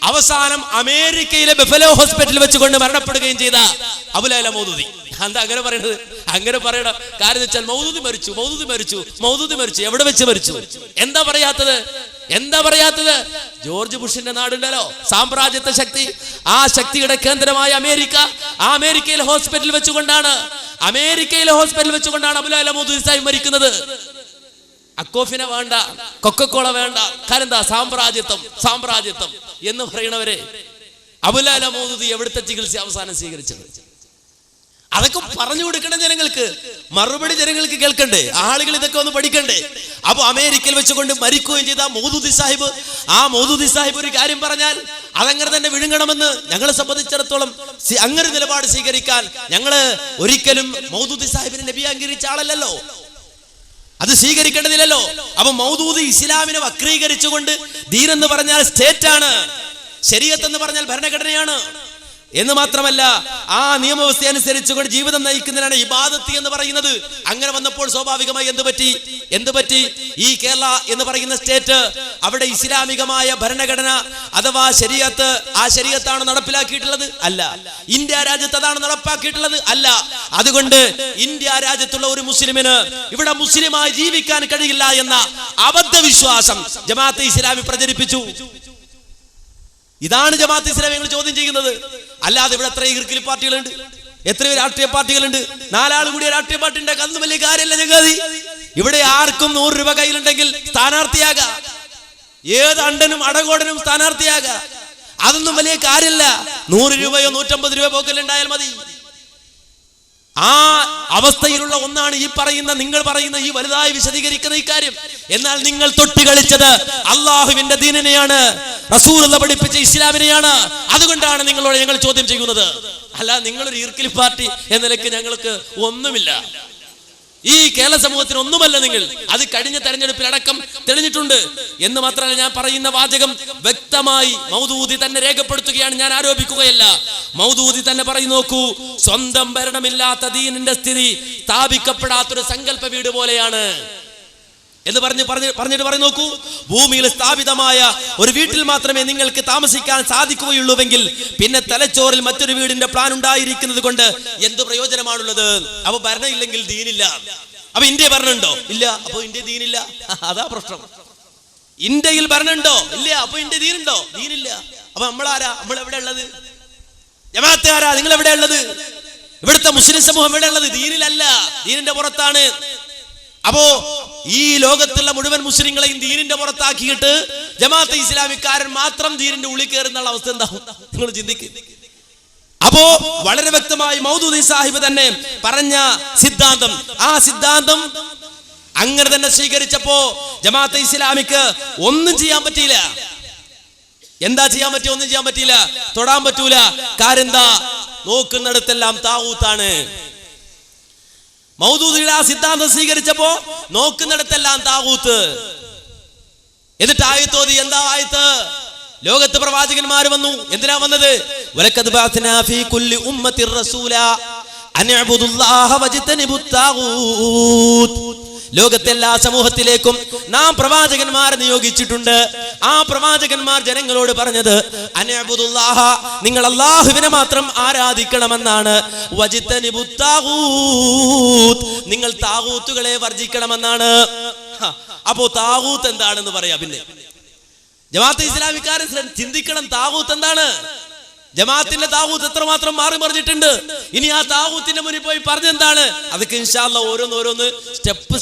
അവസാനം അമേരിക്കയിലെ ബഫലോ ഹോസ്പിറ്റലിൽ വെച്ചുകൊണ്ട് മരണപ്പെടുകയും ചെയ്ത അബുൽ അല മൗദൂദി. എന്താ അങ്ങനെ പറയണത്? അങ്ങനെ പറയണ കാര്യം വെച്ചാൽ മൗദൂദി മരിച്ചു. എവിടെ വെച്ച് മരിച്ചു? എന്താ പറയാത്തത്? എന്താ പറയാത്തത്? ജോർജ് ബുഷിന്റെ നാടുണ്ടല്ലോ, സാമ്രാജ്യത്വ ശക്തി. ആ ശക്തിയുടെ കേന്ദ്രമായ അമേരിക്ക. ആ അമേരിക്കയിലെ ഹോസ്പിറ്റൽ വെച്ചുകൊണ്ടാണ് അബുൽ മൗദൂദി സാഹിബ് മരിക്കുന്നത്. അക്കോഫിനെ വേണ്ട, കൊക്കക്കോള വേണ്ട, കാരണം എന്താ? സാമ്രാജ്യത്വം എന്ന് പറയുന്നവരെ അബുൽ മൗദൂദി എവിടുത്തെ ചികിത്സ അവസാനം സ്വീകരിച്ചത്? അതൊക്കെ പറഞ്ഞു കൊടുക്കണം ജനങ്ങൾക്ക്, മറുപടി ജനങ്ങൾക്ക് കേൾക്കണ്ടേ? ആളുകൾ ഇതൊക്കെ ഒന്ന് പഠിക്കണ്ടേ? അപ്പൊ അമേരിക്കയിൽ വെച്ചുകൊണ്ട് മരിക്കുകയും ചെയ്ത മൗദൂദി സാഹിബ് ഒരു കാര്യം പറഞ്ഞാൽ അതങ്ങനെ തന്നെ വിഴുങ്ങണമെന്ന് ഞങ്ങളെ സംബന്ധിച്ചിടത്തോളം അങ്ങനെ നിലപാട് സ്വീകരിക്കാൻ ഞങ്ങള് ഒരിക്കലും മൗദൂദി സാഹിബിനെ നബി അംഗീകരിച്ച ആളല്ലല്ലോ, അത് സ്വീകരിക്കേണ്ടതില്ലല്ലോ. അപ്പൊ മൗദൂദി ഇസ്ലാമിനെ വക്രീകരിച്ചുകൊണ്ട് ദീൻ എന്ന് പറഞ്ഞാൽ സ്റ്റേറ്റ് ആണ്, ശരീഅത്ത് എന്ന് പറഞ്ഞാൽ ഭരണഘടനയാണ് എന്ന് മാത്രമല്ല ആ നിയമവ്യവസ്ഥ അനുസരിച്ചുകൊണ്ട് ജീവിതം നയിക്കുന്നതിനാണ് ഇബാദത്ത് എന്ന് പറയുന്നത്. അങ്ങനെ വന്നപ്പോൾ സ്വാഭാവികമായി എന്ത് പറ്റി? ഈ കേരള എന്ന് പറയുന്ന സ്റ്റേറ്റ്, അവിടെ ഇസ്ലാമികമായ ഭരണഘടന അഥവാ ശരീഅത്ത്, ആ ശരീഅത്താണ് നടപ്പിലാക്കിയിട്ടുള്ളത്? അല്ല. ഇന്ത്യ രാജ്യത്ത് അതാണ് നടപ്പാക്കിയിട്ടുള്ളത്? അല്ല. അതുകൊണ്ട് ഇന്ത്യ രാജ്യത്തുള്ള ഒരു മുസ്ലിമിന് ഇവിടെ മുസ്ലിമായി ജീവിക്കാൻ കഴിയില്ല എന്ന അബദ്ധവിശ്വാസം ജമാഅത്തെ ഇസ്ലാമി പ്രചരിപ്പിച്ചു. ഇതാണ് ജമാഅത്തെ ഇസ്ലാമി ഞങ്ങൾ ചോദ്യം ചെയ്യുന്നത്. അല്ലാതെ ഇവിടെ എത്ര ഈർക്കിലി പാർട്ടികളുണ്ട്, എത്രയോ രാഷ്ട്രീയ പാർട്ടികളുണ്ട്. 4 ആൾ കൂടിയ രാഷ്ട്രീയ പാർട്ടി ഉണ്ടാക്കുക അതൊന്നും വലിയ കാര്യമല്ല ചങ്ങാതി. ഇവിടെ ആർക്കും 100 രൂപ കയ്യിലുണ്ടെങ്കിൽ സ്ഥാനാർത്ഥിയാകാം, ഏത് അണ്ടനും അടകോടനും സ്ഥാനാർത്ഥിയാകാം. അതൊന്നും വലിയ കാര്യമല്ല. 100 രൂപയോ 150 രൂപ പോക്കലുണ്ടായാൽ മതി. ആ അവസ്ഥയിലുള്ള ഒന്നാണ് നിങ്ങൾ പറയുന്ന ഈ വലുതായി വിശദീകരിക്കുന്ന ഈ കാര്യം. എന്നാൽ നിങ്ങൾ തൊട്ട് കളിച്ചത് അള്ളാഹുവിന്റെ ദീനിനെയാണ്, റസൂലുള്ള പഠിപ്പിച്ച ഇസ്ലാമിനെയാണ്. അതുകൊണ്ടാണ് നിങ്ങളോട് ഞങ്ങൾ ചോദ്യം ചെയ്യുന്നത്. അല്ല, നിങ്ങളൊരു ഈർക്കിലി പാർട്ടി എന്ന നിലയ്ക്ക് ഞങ്ങൾക്ക് ഒന്നുമില്ല, ഈ കേരള സമൂഹത്തിന് ഒന്നുമല്ല നിങ്ങൾ. അത് കഴിഞ്ഞ തെരഞ്ഞെടുപ്പിലടക്കം തെളിഞ്ഞിട്ടുണ്ട്. എന്ന് മാത്രമല്ല, ഞാൻ പറയുന്ന വാചകം വ്യക്തമായി മൗദൂദി തന്നെ രേഖപ്പെടുത്തുകയാണ്, ഞാൻ ആരോപിക്കുകയല്ല. മൗദൂദി തന്നെ പറയും, നോക്കൂ, സ്വന്തം ഭരണമില്ലാത്ത ദീനിന്റെ സ്ഥിതി സ്ഥാപിക്കപ്പെടാത്തൊരു സങ്കല്പ വീട് പോലെയാണ് എന്ന് പറഞ്ഞിട്ട് പറയും, നോക്കൂ, ഭൂമിയിൽ സ്ഥാപിതമായ ഒരു വീട്ടിൽ മാത്രമേ നിങ്ങൾക്ക് താമസിക്കാൻ സാധിക്കുകയുള്ളൂവെങ്കിൽ പിന്നെ തലച്ചോറിൽ മറ്റൊരു വീടിന്റെ പ്ലാൻ ഉണ്ടായിരിക്കുന്നത് കൊണ്ട് എന്ത് പ്രയോജനമാണുള്ളത്? അപ്പൊ ഭരണം ഇല്ലെങ്കിൽ ദീനില്ല. അപ്പൊ ഇന്ത്യ ഭരണമുണ്ടോ? ഇല്ല. അപ്പൊ ഇന്ത്യ ദീനില്ല. അതാ പ്രശ്നം. ഇന്ത്യയിൽ ഭരണമുണ്ടോ? ഇല്ല. അപ്പൊ ഇന്ത്യ ദീനുണ്ടോ? ദീനില്ല. അപ്പൊ നമ്മളാരാ? നമ്മൾ എവിടെ ഉള്ളത്? ജമാഅത്തുകാരാ? നിങ്ങൾ എവിടെ ഉള്ളത്? ഇവിടുത്തെ മുസ്ലിം സമൂഹം എവിടെ ഉള്ളത്? ദീനിലല്ല, ദീനിന്റെ പുറത്താണ്. അപ്പോ ഈ ലോകത്തുള്ള മുഴുവൻ മുസ്ലിങ്ങളെയും ദീനിന്റെ പുറത്താക്കിയിട്ട് ജമാഅത്തെ ഇസ്ലാമിക്കാരൻ മാത്രം ദീനിന്റെ ഉള്ളിൽ കയറുന്ന അവസ്ഥ എന്താവും? നിങ്ങൾ ചിന്തിക്കുക. അപ്പോ വളരെ വ്യക്തമായി മൗദൂദി സാഹിബ് തന്നെ പറഞ്ഞ സിദ്ധാന്തം, ആ സിദ്ധാന്തം അങ്ങനെ തന്നെ സ്വീകരിച്ചപ്പോ ജമാഅത്തെ ഇസ്ലാമിക്ക് ഒന്നും ചെയ്യാൻ പറ്റിയില്ല. എന്താ ചെയ്യാൻ പറ്റിയ? ഒന്നും ചെയ്യാൻ പറ്റിയില്ല, തൊടാൻ പറ്റൂല. കാര്യം എന്താ? നോക്കുന്നിടത്തെല്ലാം താഗൂത്താണ്. മൗദൂദിയുടെ ആ സിദ്ധാന്തം സ്വീകരിച്ചപ്പോ നോക്കുന്നിടത്തെല്ലാം താഗൂത്ത്. എന്നിട്ട് ആയത്തോതി. എന്താ ആയത്ത്? ലോകത്ത് പ്രവാചകന്മാർ വന്നു. എന്തിനാ വന്നത്? വലഖദ് ബഅത്നാ ഫീ കുല്ലി ഉമ്മത്തിർ റസൂലാ അൻ ഇഅ്ബുദുല്ലാഹ വജ്തനിബുത് താഗൂത്ത്. ലോകത്തെ എല്ലാ സമൂഹത്തിലേക്കും നാം പ്രവാചകന്മാരെ നിയോഗിച്ചിട്ടുണ്ട്. ആ പ്രവാചകന്മാർ ജനങ്ങളോട് പറഞ്ഞത് അനഅ്ബുദുല്ലാഹ, നിങ്ങൾ അല്ലാഹുവിനെ മാത്രം ആരാധിക്കണമെന്നാണ്. വജ്തനിബുത് താഗൂത്ത്, നിങ്ങൾ താഗൂത്തുകളെ വർജിക്കണമെന്നാണ്. അപ്പോ താഗൂത്ത് എന്താണെന്ന് പറയാ. പിന്നെ ജമാഅത്തെ ഇസ്ലാമിക്കാരൻ ചിന്തിക്കണം, താഗൂത്ത് എന്താണ്? ജമാഅത്തിന്റെ താഗൂത്ത് എത്രമാത്രം മാറി മറിഞ്ഞിട്ടുണ്ട്. ഇനി ആ താഗൂത്തിന്റെ മുന്നിൽ പോയി പറഞ്ഞെന്താണ്? അതൊക്കെ ഇൻഷാ അല്ലാഹ് ഓരോന്ന്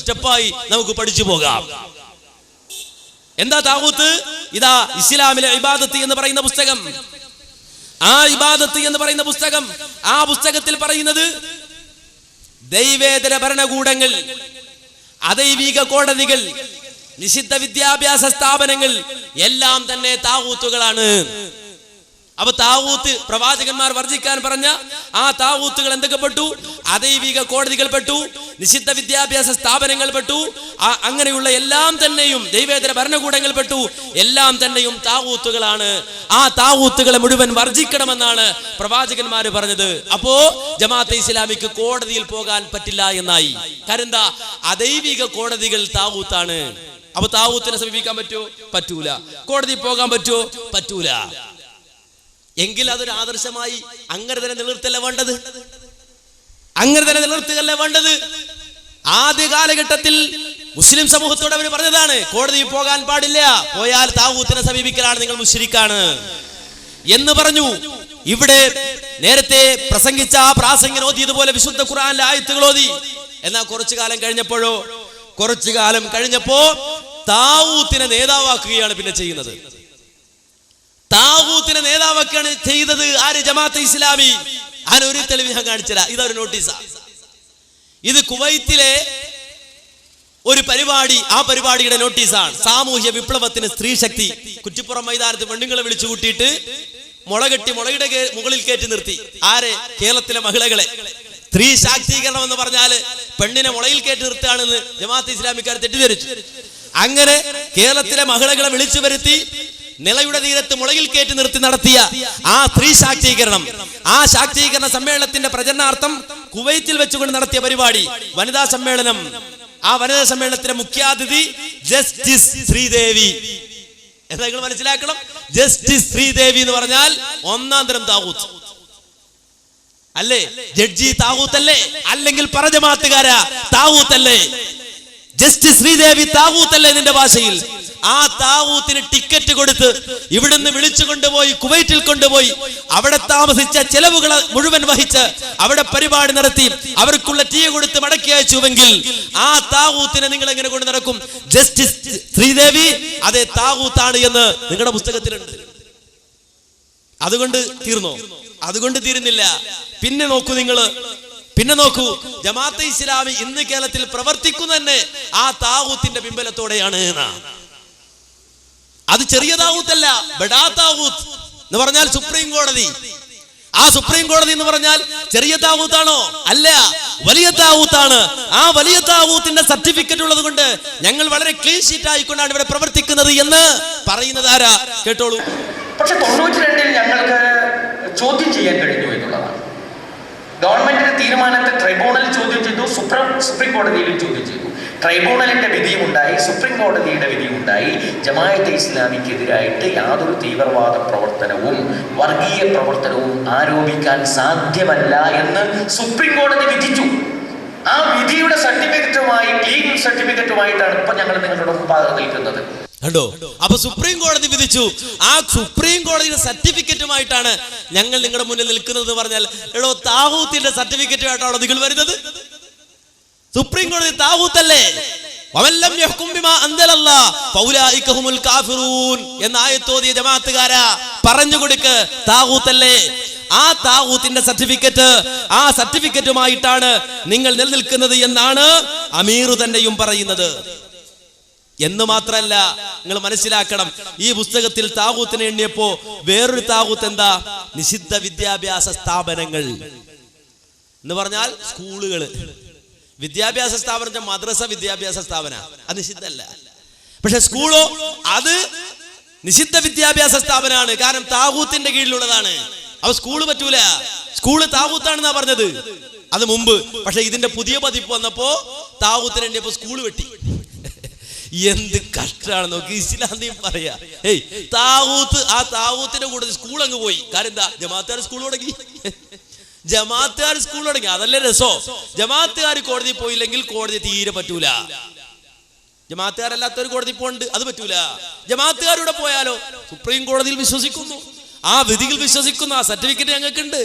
സ്റ്റെപ്പായി നമുക്ക് പഠിച്ചു പോകാം. എന്താ താഗൂത്ത്? ഇതാ ഇസ്ലാമിലെ ഇബാദത്ത് എന്ന് പറയുന്ന പുസ്തകം. ആ ഇബാദത്ത് എന്ന് പറയുന്ന പുസ്തകം, ആ പുസ്തകത്തിൽ പറയുന്നത് ദൈവേതര ഭരണകൂടങ്ങൾ, അദൈവിക കോടതികൾ, നിഷിദ്ധ വിദ്യാഭ്യാസ സ്ഥാപനങ്ങൾ എല്ലാം തന്നെ താഗൂത്തുകളാണ്. അപ്പൊ താഗൂത്ത് പ്രവാചകന്മാർ വർജിക്കാൻ പറഞ്ഞ ആ താഗൂത്തുകൾ എന്തൊക്കെ പെട്ടു? അദൈവിക കോടതികൾ പെട്ടു, നിഷിദ്ധ വിദ്യാഭ്യാസ സ്ഥാപനങ്ങൾ പെട്ടു, അങ്ങനെയുള്ള എല്ലാം തന്നെയും ദൈവേതര ഭരണകൂടങ്ങൾ പെട്ടു. എല്ലാം തന്നെയും താഗൂത്തുകളാണ്. ആ താഗൂത്തുകളെ മുഴുവൻ വർജിക്കണമെന്നാണ് പ്രവാചകന്മാർ പറഞ്ഞത്. അപ്പോ ജമാഅത്തെ ഇസ്ലാമിക്ക് കോടതിയിൽ പോകാൻ പറ്റില്ല എന്നായി. കാരണം എന്താ? അദൈവിക കോടതികൾ താഗൂത്താണ്. അപ്പൊ താഗൂത്തിനെ സമീപിക്കാൻ പറ്റുമോ? പറ്റൂല. കോടതി പോകാൻ പറ്റുമോ? പറ്റൂല. എങ്കിൽ അതൊരു ആദർശമായി അങ്ങനെ തന്നെ നിലനിർത്തല്ലേ വേണ്ടത്? അങ്ങനെ തന്നെ നിലനിർത്തുകയല്ലേ വേണ്ടത്? ആദ്യ കാലഘട്ടത്തിൽ മുസ്ലിം സമൂഹത്തോട് അവർ പറഞ്ഞതാണ്, കോടതിയിൽ പോകാൻ പാടില്ല, പോയാൽ താവൂത്തിനെ സമീപിക്കലാണ്, നിങ്ങൾ മുശ്രിക്കാണ് എന്ന് പറഞ്ഞു. ഇവിടെ നേരത്തെ പ്രസംഗിച്ച ആ പ്രാസംഗികൻ ഓതിയതുപോലെ വിശുദ്ധ ഖുർആനിലെ ആയത്തുകൾ ഓതി. എന്നാൽ കുറച്ചു കാലം കഴിഞ്ഞപ്പോ താവൂത്തിനെ നേതാവാക്കുകയാണ് പിന്നെ ചെയ്യുന്നത്. താവൂത്തിനെ നേതാവാക്കുകയാണ് ചെയ്തത് ആര്? ജമാഅത്തെ ഇസ്ലാമി. അതിനൊരു തെളിവ് ഞാൻ കാണിച്ചില്ല. ഇതൊരു നോട്ടീസാ. ഇത് കുവൈത്തിലെ ഒരു പരിപാടി, ആ പരിപാടിയുടെ നോട്ടീസാണ്. സാമൂഹ്യ വിപ്ലവത്തിന് സ്ത്രീ ശക്തി. കുറ്റിപ്പുറം മൈതാനത്ത് പെണ്ണുങ്ങളെ വിളിച്ചു കൂട്ടിയിട്ട് മുളകെട്ടി മുളയുടെ മുകളിൽ കയറ്റി നിർത്തി. ആരെ? കേരളത്തിലെ മഹിളകളെ. സ്ത്രീ ശാക്തീകരണം എന്ന് പറഞ്ഞാല് പെണ്ണിനെ മുളയിൽ കയറ്റി നിർത്തുകയാണെന്ന് ജമാഅത്തെ ഇസ്ലാമിക്കാർ തെറ്റിദ്ധരിച്ചു. അങ്ങനെ കേരളത്തിലെ മഹിളകളെ വിളിച്ചു വരുത്തി നിലയുടെ തീരത്ത് മുളയിൽ കയറ്റി നിർത്തി നടത്തിയ ആ സ്ത്രീ ശാക്തീകരണം, ആ ശാക്തീകരണ സമ്മേളനത്തിന്റെ പ്രചരണാർത്ഥം കുവൈത്തിൽ വെച്ചുകൊണ്ട് നടത്തിയ പരിപാടി വനിതാ സമ്മേളനം. ആ വനിതാ സമ്മേളനത്തിന്റെ മുഖ്യാതിഥി ജസ്റ്റിസ് ശ്രീദേവി. എന്താ നിങ്ങൾ മനസ്സിലാക്കണം? ജസ്റ്റിസ് ശ്രീദേവി എന്ന് പറഞ്ഞാൽ ഒന്നാം തരം താവൂത്ത് അല്ലേ? ജഡ്ജി താവൂത്തല്ലേ? അല്ലെങ്കിൽ പറജമാത്തുകാരാ താവൂത്തല്ലേ? ജസ്റ്റിസ് ശ്രീദേവി താവൂത്തല്ലേ നിന്റെ ഭാഷയിൽ? ആ താവൂത്തിന് ടിക്കറ്റ് കൊടുത്ത് ഇവിടുന്ന് വിളിച്ചു കൊണ്ടുപോയി കുവൈറ്റിൽ കൊണ്ടുപോയി അവിടെ താമസിച്ച ചെലവുകൾ മുഴുവൻ വഹിച്ച് അവിടെ പരിപാടി നടത്തി അവർക്കുള്ള ടീ കൊടുത്ത് മടക്കി അയച്ചുവെങ്കിൽ ആ താവൂത്തിനെ നിങ്ങൾ എങ്ങനെ കൊണ്ട് നടക്കും? ജസ്റ്റിസ് ശ്രീദേവി അതേ താവൂത്താണ് എന്ന് നിങ്ങളുടെ പുസ്തകത്തിലുണ്ട്. അതുകൊണ്ട് തീർന്നോ? അതുകൊണ്ട് തീരുന്നില്ല. പിന്നെ നോക്കൂ, ജമാഅത്തെ ഇസ്ലാമി ഇന്ന് കേരളത്തിൽ പ്രവർത്തിക്കുന്ന തന്നെ ആ താവൂത്തിന്റെ പിമ്പലത്തോടെയാണ്. അത് ചെറിയ താവൂത്തല്ല, ബഡാ താവൂത്ത് എന്ന് പറഞ്ഞാൽ സുപ്രീം കോടതി. ആ സുപ്രീം കോടതി എന്ന് പറഞ്ഞാൽ ചെറിയ താവൂത്താണോ? അല്ല, വലിയ താവൂത്താണ്. ആ വലിയ താവൂത്തിന്റെ സർട്ടിഫിക്കറ്റ് ഉള്ളത് കൊണ്ട് ഞങ്ങൾ വളരെ ക്ലീൻ ഷീറ്റ് ആയിക്കൊണ്ടാണ് ഇവിടെ പ്രവർത്തിക്കുന്നത് എന്ന് പറയുന്നത് ആരാ? കേട്ടോളൂ.
പക്ഷെ 92-ൽ ഞങ്ങൾക്ക് ചോദ്യം ചെയ്യാൻ കഴിഞ്ഞു എന്നുള്ളതാണ്. ഗവൺമെന്റിന്റെ തീരുമാനത്തെ ട്രൈബ്യൂണൽ ചോദ്യം ചെയ്തു, സുപ്രീം കോടതിയിലും ചോദ്യം ചെയ്തു. ട്രൈബ്യൂണലിന്റെ വിധിയുമുണ്ടായി, സുപ്രീം കോടതിയുടെ വിധിയുണ്ടായി. ജമാഅത്തെ ഇസ്ലാമിക്കെതിരായിട്ട് യാതൊരു തീവ്രവാദ പ്രവർത്തനവും വർഗീയ പ്രവർത്തനവും ആരോപിക്കാൻ സാധ്യമല്ല എന്ന് സുപ്രീം കോടതി വിധിച്ചു. ആ വിധിയുടെ സർട്ടിഫിക്കറ്റുമായി, ക്ലീൻ സർട്ടിഫിക്കറ്റുമായിട്ടാണ് ഇപ്പൊ ഞങ്ങൾ നിങ്ങളുടെ മുമ്പാകെ നിൽക്കുന്നത്.
കണ്ടോ? അപ്പൊ സുപ്രീം കോടതി വിധിച്ചു. ആ സുപ്രീം കോടതിയുടെ സർട്ടിഫിക്കറ്റുമായിട്ടാണ് ഞങ്ങൾ നിങ്ങളുടെ മുന്നിൽ നിൽക്കുന്നത് പറഞ്ഞാൽ, എടോ താവൂത്തിന്റെ സർട്ടിഫിക്കറ്റുമായിട്ടാണോ നിങ്ങൾ വരുന്നത്? സുപ്രീം കോടതി താവൂത്തല്ലേ? എന്ന ആയത്തോതിയ ജമാഅത്തുകാരാ പറഞ്ഞു കൊടുക്ക്, താവൂത്തല്ലേ? ആ താവൂത്തിന്റെ സർട്ടിഫിക്കറ്റ്, ആ സർട്ടിഫിക്കറ്റുമായിട്ടാണ് നിങ്ങൾ നിലനിൽക്കുന്നത് എന്നാണ് അമീർ തന്നെയും പറയുന്നത്. എന്ന് മാത്രല്ല, നിങ്ങൾ മനസ്സിലാക്കണം, ഈ പുസ്തകത്തിൽ താവൂത്തിനെ എണ്ണിയപ്പോ വേറൊരു താവൂത്ത് എന്താ? നിഷിദ്ധ വിദ്യാഭ്യാസ സ്ഥാപനങ്ങൾ എന്ന് പറഞ്ഞാൽ സ്കൂളുകള്. വിദ്യാഭ്യാസ സ്ഥാപനം മദ്രസ വിദ്യാഭ്യാസ സ്ഥാപന, അത് നിഷിദ്ധല്ല. പക്ഷെ സ്കൂളോ അത് നിഷിദ്ധ വിദ്യാഭ്യാസ സ്ഥാപനമാണ്. കാരണം താവൂത്തിന്റെ കീഴിലുള്ളതാണ്. അപ്പൊ സ്കൂള് പറ്റൂല. സ്കൂള് താവൂത്താണെന്നാ പറഞ്ഞത് അത് മുമ്പ്. പക്ഷെ ഇതിന്റെ പുതിയ പതിപ്പ് വന്നപ്പോ താവൂത്തിനെ എണ്ണിയപ്പോ സ്കൂള് വെട്ടി. എന്ത് കഷ്ടാണ് നോക്കി. ഇസ്ലാമിയും പറയാ, ഏയ് താവൂത്ത്, ആ താവൂത്തിന്റെ കൂടെ സ്കൂൾ അങ്ങ് പോയി. കാരണം എന്താ? ജമാഅത്തുകാർ സ്കൂൾ തുടങ്ങി. ജമാഅത്തുകാർ സ്കൂൾ തുടങ്ങി, അതല്ലേ രസോ? ജമാഅത്തുകാർ കോടതി പോയില്ലെങ്കിൽ കോടതി തീരെ പറ്റൂല. ജമാഅത്തുകാരല്ലാത്തൊരു കോടതി പോണ്ട്, അത് പറ്റൂല. ജമാഅത്തുകാരുടെ പോയാലോ? സുപ്രീം കോടതിയിൽ വിശ്വസിക്കുന്നു, ആ വിധിയിൽ വിശ്വസിക്കുന്നു, ആ സർട്ടിഫിക്കറ്റ് ഞങ്ങൾക്കുണ്ട്.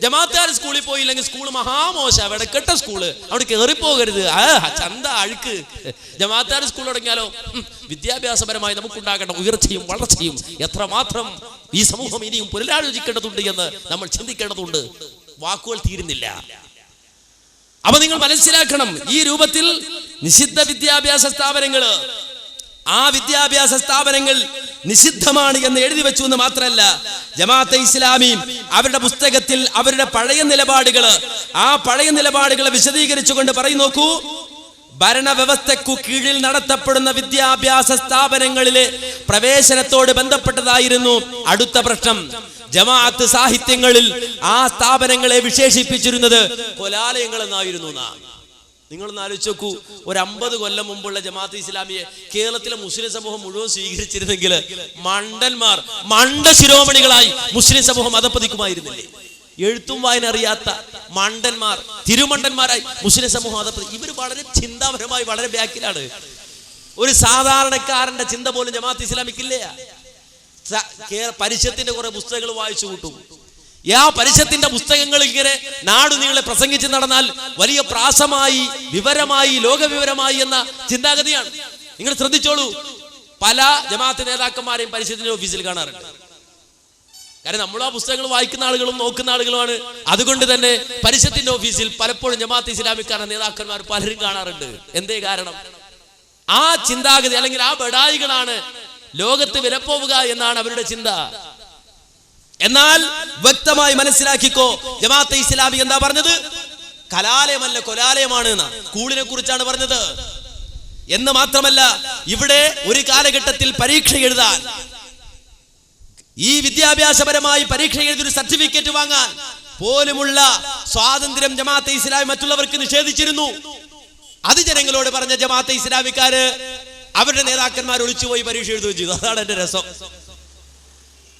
ജമാഅത്തുകാർ സ്കൂളിൽ പോയില്ലെങ്കിൽ സ്കൂൾ മഹാമോശ, വെടക്കെട്ട സ്കൂള്, അവിടെ കയറിപ്പോകരുത്, ചന്ത അഴുക്ക്. ജമാഅത്തുകാർ സ്കൂൾ തുടങ്ങിയാലോ വിദ്യാഭ്യാസപരമായി നമുക്കുണ്ടാകേണ്ട ഉയർച്ചയും വളർച്ചയും എത്രമാത്രം ഈ സമൂഹം ഇനിയും പുനരാലോചിക്കേണ്ടതുണ്ട് എന്ന് നമ്മൾ ചിന്തിക്കേണ്ടതുണ്ട്. വാക്കുകൾ തീരുന്നില്ല. അപ്പൊ നിങ്ങൾ മനസ്സിലാക്കണം, ഈ രൂപത്തിൽ നിഷിദ്ധ വിദ്യാഭ്യാസ സ്ഥാപനങ്ങള്, ആ വിദ്യാഭ്യാസ സ്ഥാപനങ്ങൾ നിഷിദ്ധമാണ് എന്ന് എഴുതി വെച്ചു എന്ന് മാത്രമല്ല, ജമാഅത്തെ ഇസ്ലാമി അവരുടെ പുസ്തകത്തിൽ അവരുടെ പഴയ നിലപാടുകള്, ആ പഴയ നിലപാടുകളെ വിശദീകരിച്ചുകൊണ്ട് പറയും, നോക്കൂ, ഭരണവ്യവസ്ഥയ്ക്കു കീഴിൽ നടത്തപ്പെടുന്ന വിദ്യാഭ്യാസ സ്ഥാപനങ്ങളിലെ പ്രവേശനത്തോട് ബന്ധപ്പെട്ടതായിരുന്നു അടുത്ത പ്രശ്നം. ജമാഅത്ത് സാഹിത്യങ്ങളിൽ ആ സ്ഥാപനങ്ങളെ വിശേഷിപ്പിച്ചിരുന്നത് കൊലാലയങ്ങൾ എന്നായിരുന്നു. നിങ്ങളൊന്ന് ആലോചിച്ച് നോക്കൂ, ഒരു 50 കൊല്ലം മുമ്പുള്ള ജമാഅത്ത് ഇസ്ലാമിയെ കേരളത്തിലെ മുസ്ലിം സമൂഹം മുഴുവൻ സ്വീകരിച്ചിരുന്നെങ്കിൽ മണ്ട ശിരോമണികളായി മുസ്ലിം സമൂഹം അധപ്പതിക്കുമായിരുന്നില്ലേ? എഴുത്തും വായന അറിയാത്ത മണ്ടന്മാർ, തിരുമണ്ടന്മാരായി മുസ്ലിം സമൂഹം അതപ്പോ ഇവർ വളരെ ചിന്താപരമായി വളരെ ബാക്കിലാണ്. ഒരു സാധാരണക്കാരന്റെ ചിന്ത പോലും ജമാഅത്ത് ഇസ്ലാമിക്കില്ല. പരിഷത്തിന്റെ കുറെ പുസ്തകങ്ങൾ വായിച്ചു കൂട്ടും. ആ പരിഷത്തിന്റെ പുസ്തകങ്ങൾ ഇങ്ങനെ നാടു നീളെ പ്രസംഗിച്ച് നടന്നാൽ വലിയ പ്രാസമായി, വിവരമായി, ലോകവിവരമായി എന്ന ചിന്താഗതിയാണ്. നിങ്ങൾ ശ്രദ്ധിച്ചോളൂ, പല ജമാഅത്ത് നേതാക്കന്മാരെയും പരിഷത്തിന്റെ ഓഫീസിൽ കാണാറുണ്ട്. കാരണം നമ്മൾ ആ പുസ്തകങ്ങൾ വായിക്കുന്ന ആളുകളും നോക്കുന്ന ആളുകളുമാണ്. അതുകൊണ്ട് തന്നെ പരിഷത്തിന്റെ ഓഫീസിൽ പലപ്പോഴും ജമാഅത്ത് ഇസ്ലാമിക്കാരുടെ നേതാക്കന്മാർ പലരും കാണാറുണ്ട്. എന്തേ കാരണം? ആ ചിന്താഗതി അല്ലെങ്കിൽ ആ ബഡായികളാണ് ലോകത്ത് വിലപ്പോവുക എന്നാണ് അവരുടെ ചിന്ത. എന്നാൽ വ്യക്തമായി മനസ്സിലാക്കിക്കോ, ജമാഅത്തെ ഇസ്ലാമി എന്താ പറഞ്ഞത്? കലാലയമല്ല കൊലാലയമാണ് എന്നാ. സ്കൂളിനെ കുറിച്ചാണ് പറഞ്ഞത്. എന്ന് മാത്രമല്ല, ഇവിടെ ഒരു കാലഘട്ടത്തിൽ പരീക്ഷ എഴുതാൻ, ഈ വിദ്യാഭ്യാസപരമായി പരീക്ഷ എഴുതി ഒരു സർട്ടിഫിക്കറ്റ് വാങ്ങാൻ പോലുമുള്ള സ്വാതന്ത്ര്യം ജമാഅത്തെ ഇസ്ലാമി മറ്റുള്ളവർക്ക് നിഷേധിച്ചിരുന്നു. അത് ജനങ്ങളോട് പറഞ്ഞ ജമാഅത്തെ ഇസ്ലാമിക്കാര് അവരുടെ നേതാക്കന്മാർ ഒളിച്ചുപോയി പരീക്ഷ എഴുതുകയും ചെയ്തു. അതാണ് എന്റെ രസം.